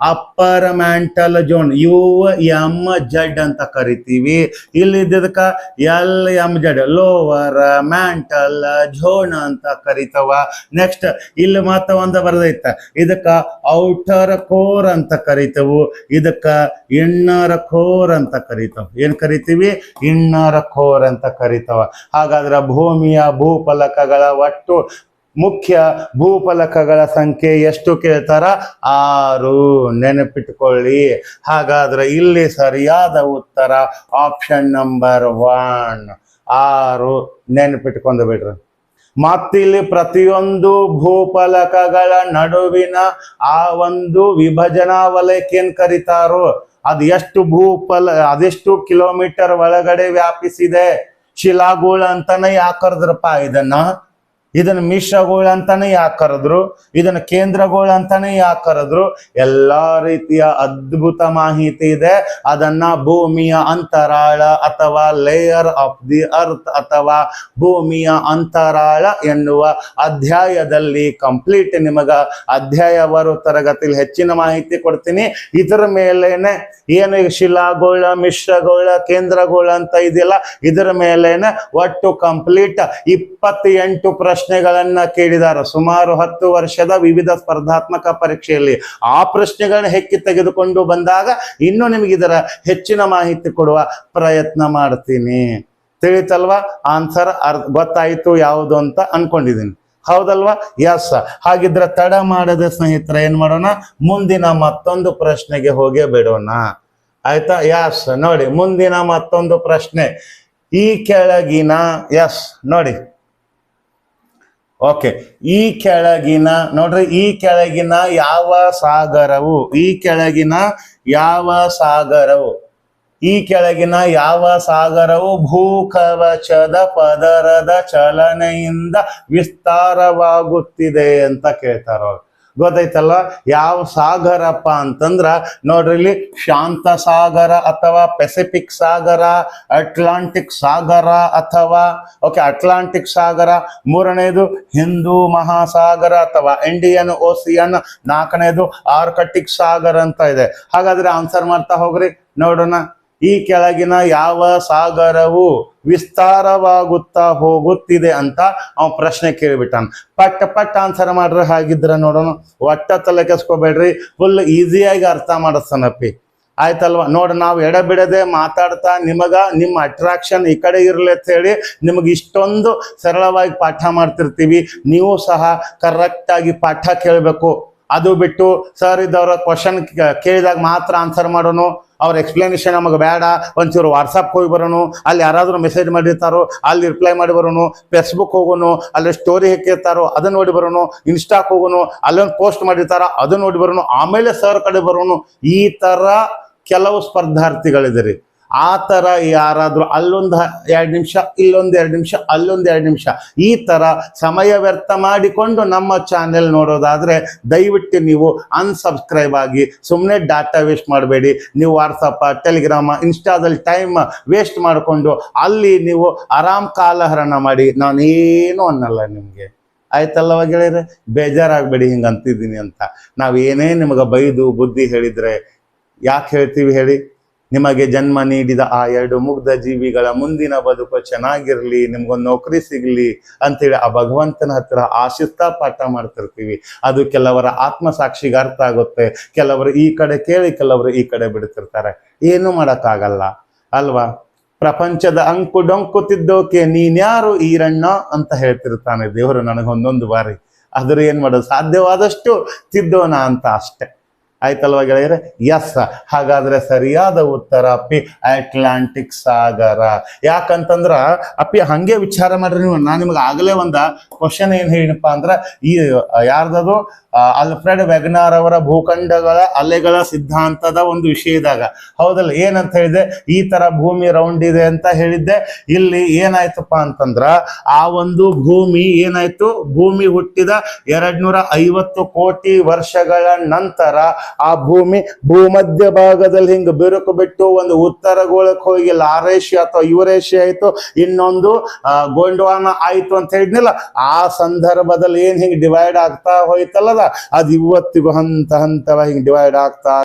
ಅಪ್ಪರ್ ಮ್ಯಾಂಟಲ್ ಜೋನ್, UMZ ಅಂತ ಕರಿತೀವಿ. ಇಲ್ಲಿದ್ದಕ್ಕ LMZ, ಲೋವರ್ ಮ್ಯಾಂಟಲ್ ಜೋನ್ ಅಂತ ಕರಿತವ. ನೆಕ್ಸ್ಟ್ ಇಲ್ಲಿ ಮಾತ್ರ ಒಂದು ಬರ್ದೈತ, ಇದಕ್ಕ ಔಟರ್ ಕೋರ್ ಅಂತ ಕರಿತವು. ಇದಕ್ಕ ಇನ್ನರ್ ಕೋರ್ ಅಂತ ಕರಿತವ. ಏನ್ ಕರಿತೀವಿ, ಇನ್ನರ್ ಕೋರ್ ಅಂತ ಕರಿತವ. ಹಾಗಾದ್ರೆ ಭೂಮಿಯ ಭೂಫಲಕಗಳ ಒಟ್ಟು ಮುಖ್ಯ ಭೂಫಲಕಗಳ ಸಂಖ್ಯೆ ಎಷ್ಟು ಕೇಳ್ತಾರ? 6. ನೆನಪಿಟ್ಕೊಳ್ಳಿ. ಹಾಗಾದ್ರೆ ಇಲ್ಲಿ ಸರಿಯಾದ ಉತ್ತರ ಆಪ್ಷನ್ ನಂಬರ್ 1, 6. ನೆನಪಿಟ್ಕೊಂಡು ಬಿಡ್ರಿ. ಮತ್ತಿಲ್ಲಿ ಪ್ರತಿಯೊಂದು ಭೂಫಲಕಗಳ ನಡುವಿನ ಆ ಒಂದು ವಿಭಜನಾ ವಲಯಕ್ಕೆ ಏನ್ ಕರೀತಾರೋ ಅದು ಅದೆಷ್ಟು ಕಿಲೋಮೀಟರ್ ಒಳಗಡೆ ವ್ಯಾಪಿಸಿದೆ? ಶಿಲಾಗೋಳ ಅಂತಾನೆ ಯಾಕೆ ಕರೆದ್ರಪ್ಪ ಇದನ್ನ ಮಿಶ್ರಗೋಳ ಅಂತಾನೆ ಯಾಕೆ ಕರೆದ್ರು? ಇದನ್ನ ಕೇಂದ್ರಗೋಳ ಅಂತಾನೆ ಯಾಕೆ ಕರೆದ್ರು? ಎಲ್ಲಾ ರೀತಿಯ ಅದ್ಭುತ ಮಾಹಿತಿ ಇದೆ. ಅದನ್ನ ಭೂಮಿಯ ಅಂತರಾಳ ಅಥವಾ ಲೇಯರ್ ಆಫ್ ದಿ ಅರ್ತ್ ಅಥವಾ ಭೂಮಿಯ ಅಂತರಾಳ ಎನ್ನುವ ಅಧ್ಯಾಯದಲ್ಲಿ ಕಂಪ್ಲೀಟ್ ನಿಮಗ ಅಧ್ಯಾಯ ಬರೋ ತರಗತಿಯಲ್ಲಿ ಹೆಚ್ಚಿನ ಮಾಹಿತಿ ಕೊಡ್ತೀನಿ. ಇದರ ಮೇಲೇನೆ ಏನು ಶಿಲಾಗೋಳ, ಮಿಶ್ರಗೋಳ, ಕೇಂದ್ರಗೋಳ ಅಂತ ಇದೆಯಲ್ಲ, ಇದರ ಮೇಲೇನೆ ಒಟ್ಟು ಕಂಪ್ಲೀಟ್ 28 ಪ್ರಶ್ನೆಗಳನ್ನ ಕೇಳಿದಾರೆ ಸುಮಾರು 10 ವರ್ಷದ ವಿವಿಧ ಸ್ಪರ್ಧಾತ್ಮಕ ಪರೀಕ್ಷೆಯಲ್ಲಿ. ಆ ಪ್ರಶ್ನೆಗಳನ್ನ ಹೆಕ್ಕಿ ತೆಗೆದುಕೊಂಡು ಬಂದಾಗ ಇನ್ನು ನಿಮಗೆ ಇದರ ಹೆಚ್ಚಿನ ಮಾಹಿತಿ ಕೊಡುವ ಪ್ರಯತ್ನ ಮಾಡ್ತೀನಿ. ತಿಳಿತಲ್ವಾ? ಆನ್ಸರ್ ಗೊತ್ತಾಯ್ತು ಯಾವುದು ಅಂತ ಅನ್ಕೊಂಡಿದ್ದೀನಿ. ಹೌದಲ್ವಾ? ಎಸ್. ಹಾಗಿದ್ರೆ ತಡ ಮಾಡದ ಸ್ನೇಹಿತರೆ ಏನ್ ಮಾಡೋಣ, ಮುಂದಿನ ಮತ್ತೊಂದು ಪ್ರಶ್ನೆಗೆ ಹೋಗೇ ಬಿಡೋಣ. ಆಯ್ತಾ? ಎಸ್. ನೋಡಿ, ಮುಂದಿನ ಮತ್ತೊಂದು ಪ್ರಶ್ನೆ ಈ ಕೆಳಗಿನ ನೋಡಿ ಓಕೆ, ಈ ಕೆಳಗಿನ ಯಾವ ಸಾಗರವು ಭೂಕವಚದ ಪದರದ ಚಲನೆಯಿಂದ ವಿಸ್ತಾರವಾಗುತ್ತಿದೆ ಅಂತ ಕೇಳ್ತಾರ. ಗೊತ್ತಾಯ್ತಲ್ಲ? ಯಾವ ಸಾಗರಪ್ಪ ಅಂತಂದ್ರ ನೋಡ್ರಿ, ಇಲ್ಲಿ ಶಾಂತ ಸಾಗರ ಅಥವಾ ಪೆಸಿಫಿಕ್ ಸಾಗರ, ಅಟ್ಲಾಂಟಿಕ್ ಸಾಗರ ಅಥವಾ ಅಟ್ಲಾಂಟಿಕ್ ಸಾಗರ, ಮೂರನೇದು ಹಿಂದೂ ಮಹಾಸಾಗರ ಅಥವಾ ಇಂಡಿಯನ್ ಓಸಿಯನ್, ನಾಲ್ಕನೇದು ಆರ್ಕಟಿಕ್ ಸಾಗರ ಅಂತ ಇದೆ. ಹಾಗಾದ್ರೆ ಆನ್ಸರ್ ಮಾಡ್ತಾ ಹೋಗ್ರಿ, ನೋಡೋಣ. ಈ ಕೆಳಗಿನ ಯಾವ ಸಾಗರವು ವಿಸ್ತಾರವಾಗುತ್ತಾ ಹೋಗುತ್ತಿದೆ ಅಂತ ಅವ್ ಪ್ರಶ್ನೆ ಕೇಳಿಬಿಟ್ಟಾನ. ಪಟ್ ಆನ್ಸರ್ ಮಾಡ್ರಿ. ಹಾಗಿದ್ರೆ ನೋಡೋಣ, ಒಟ್ಟ ತಲೆ ಕೆಸ್ಕೋಬೇಡ್ರಿ, ಫುಲ್ ಈಸಿಯಾಗಿ ಅರ್ಥ ಮಾಡಿಸ್ತಾನಪ್ಪಿ. ಆಯ್ತಲ್ವಾ? ನೋಡಿ, ನಾವು ಎಡಬಿಡದೆ ಮಾತಾಡ್ತಾ ನಿಮ್ಮ ಅಟ್ರಾಕ್ಷನ್ ಈ ಕಡೆ ಇರ್ಲಿ ಅಂತ ಹೇಳಿ ನಿಮಗೆ ಇಷ್ಟೊಂದು ಸರಳವಾಗಿ ಪಾಠ ಮಾಡ್ತಿರ್ತೀವಿ. ನೀವು ಸಹ ಕರೆಕ್ಟ್ ಆಗಿ ಪಾಠ ಕೇಳಬೇಕು. ಅದು ಬಿಟ್ಟು ಸರ್ ಇದ್ದವ್ರ ಕ್ವಶನ್ ಕೇಳಿದಾಗ ಮಾತ್ರ ಆನ್ಸರ್ ಮಾಡೋನು, ಅವ್ರ ಎಕ್ಸ್ಪ್ಲನೇಷನ್ ನಮಗೆ ಬೇಡ, ಒಂಚೂರು ವಾಟ್ಸಪ್ ಹೋಗಿ ಬರೋನು, ಅಲ್ಲಿ ಯಾರಾದರೂ ಮೆಸೇಜ್ ಮಾಡಿರ್ತಾರೋ ಅಲ್ಲಿ ರಿಪ್ಲೈ ಮಾಡಿ ಬರೋನು, ಫೇಸ್ಬುಕ್ ಹೋಗೋನು, ಅಲ್ಲಿ ಸ್ಟೋರಿ ಹಾಕಿರ್ತಾರೋ ಅದನ್ನ ನೋಡಿ ಬರೋನು, ಇನ್ಸ್ಟಾಕ್ ಹೋಗೋನು, ಅಲ್ಲೊಂದು ಪೋಸ್ಟ್ ಮಾಡಿರ್ತಾರ ಅದನ್ನ ನೋಡಿ ಬರೋನು, ಆಮೇಲೆ ಸರ್ ಕಡೆ ಬರೋನು. ಈ ತರ ಕೆಲವು ಸ್ಪರ್ಧಾರ್ಥಿಗಳಿದ್ದೀರಿ. ಆ ತರ ಯಾರಾದ್ರೂ ಅಲ್ಲೊಂದು 2 ನಿಮಿಷ, ಇಲ್ಲೊಂದು 2 ನಿಮಿಷ, ಅಲ್ಲೊಂದು 2 ನಿಮಿಷ, ಈ ತರ ಸಮಯ ವ್ಯರ್ಥ ಮಾಡಿಕೊಂಡು ನಮ್ಮ ಚಾನೆಲ್ ನೋಡೋದಾದ್ರೆ ದಯವಿಟ್ಟು ನೀವು ಅನ್ಸಬ್ಸ್ಕ್ರೈಬ್ ಆಗಿ ಸುಮ್ಮನೆ ಡಾಟಾ ವೇಸ್ಟ್ ಮಾಡಬೇಡಿ. ನೀವು ವಾಟ್ಸಪ್, ಟೆಲಿಗ್ರಾಮ, ಇನ್ಸ್ಟಾದಲ್ಲಿ ಟೈಮ್ ವೇಸ್ಟ್ ಮಾಡಿಕೊಂಡು ಅಲ್ಲಿ ನೀವು ಆರಾಮ್ ಕಾಲಹರಣ ಮಾಡಿ ನಾನೇನು ಅನ್ನಲ್ಲ ನಿಮ್ಗೆ. ಆಯ್ತಲ್ಲವ ಗೆಳೆಯರೆ? ಬೇಜಾರಾಗಬೇಡಿ ಹಿಂಗೆ ಅಂತಿದ್ದೀನಿ ಅಂತ. ನಾವು ಏನೇ ನಿಮಗೆ ಬೈದು ಬುದ್ಧಿ ಹೇಳಿದ್ರೆ ಯಾಕೆ ಹೇಳ್ತೀವಿ ಹೇಳಿ? ನಿಮಗೆ ಜನ್ಮ ನೀಡಿದ ಆ 2 ಮುಗ್ಧ ಜೀವಿಗಳ ಮುಂದಿನ ಬದುಕು ಚೆನ್ನಾಗಿರ್ಲಿ, ನಿಮ್ಗೊಂದು ನೌಕರಿ ಸಿಗ್ಲಿ ಅಂತೇಳಿ ಆ ಭಗವಂತನ ಹತ್ರ ಆಶಿಸ್ತಾ ಪಾಠ ಮಾಡ್ತಿರ್ತೀವಿ. ಅದು ಕೆಲವರ ಆತ್ಮಸಾಕ್ಷಿಗೆ ಅರ್ಥ ಆಗುತ್ತೆ. ಕೆಲವರು ಈ ಕಡೆ ಕೇಳಿ ಕೆಲವರು ಈ ಕಡೆ ಬಿಡ್ತಿರ್ತಾರೆ. ಏನು ಮಾಡೋಕ್ಕಾಗಲ್ಲ ಅಲ್ವಾ? ಪ್ರಪಂಚದ ಅಂಕು ಡೊಂಕು ತಿದ್ದೋಕೆ ನೀನ್ಯಾರು ಈರಣ್ಣ ಅಂತ ಹೇಳ್ತಿರ್ತಾನೆ ದೇವರು ನನಗೊಂದೊಂದು ಬಾರಿ. ಆದ್ರೆ ಏನ್ ಮಾಡೋದು, ಸಾಧ್ಯವಾದಷ್ಟು ತಿದ್ದೋಣ ಅಂತ ಅಷ್ಟೆ. ಆಯ್ತಲ್ವಾ ಗೆಳೆಯರೆ? ಎಸ್. ಹಾಗಾದ್ರೆ ಸರಿಯಾದ ಉತ್ತರ ಅಪ್ಪಿ ಅಟ್ಲಾಂಟಿಕ್ ಸಾಗರ. ಯಾಕಂತಂದ್ರ ಅಪ್ಪಿ ಹಂಗೆ ವಿಚಾರ ಮಾಡ್ರಿ ನೀವು. ನಾನು ನಿಮ್ಗೆ ಆಗಲೇ ಒಂದ ಕ್ವಶನ್ ಏನ್ ಹೇಳಿನಪ್ಪ ಅಂದ್ರ, ಈ ಯಾರ್ದದು ಆಲ್ಫ್ರೆಡ್ ವೆಗ್ನಾರ್ ಅವರ ಭೂಖಂಡಗಳ ಅಲೆಗಳ ಸಿದ್ಧಾಂತದ ಒಂದು ವಿಷಯದಾಗ ಹೌದಲ್ಲ, ಏನಂತ ಹೇಳಿದೆ, ಈ ತರ ಭೂಮಿ ರೌಂಡ್ ಇದೆ ಅಂತ ಹೇಳಿದ್ದೆ. ಇಲ್ಲಿ ಏನಾಯ್ತಪ್ಪ ಅಂತಂದ್ರ ಆ ಒಂದು ಭೂಮಿ ಏನಾಯ್ತು, ಭೂಮಿ ಹುಟ್ಟಿದ 250 ಕೋಟಿ ವರ್ಷಗಳ ನಂತರ ಆ ಭೂಮಿ ಭೂಮಧ್ಯ ಭಾಗದಲ್ಲಿ ಹಿಂಗ ಬಿರುಕು ಬಿಟ್ಟು ಒಂದು ಉತ್ತರ ಗೋಳಕ್ಕೆ ಹೋಗಿ ಲಾರೇಷಿಯಾ ಅಥವಾ ಯುರೇಷಿಯಾ ಆಯ್ತು, ಇನ್ನೊಂದು ಗೋಂಡ್ವಾನ ಆಯ್ತು ಅಂತ ಹೇಳಿದ್ನಿಲ್ಲ. ಆ ಸಂದರ್ಭದಲ್ಲಿ ಏನ್ ಹಿಂಗ್ ಡಿವೈಡ್ ಆಗ್ತಾ ಹೋಯ್ತಲ್ಲದ, ಅದು ಇವತ್ತಿಗೂ ಹಂತವಾಗಿ ಹಿಂಗ್ ಡಿವೈಡ್ ಆಗ್ತಾ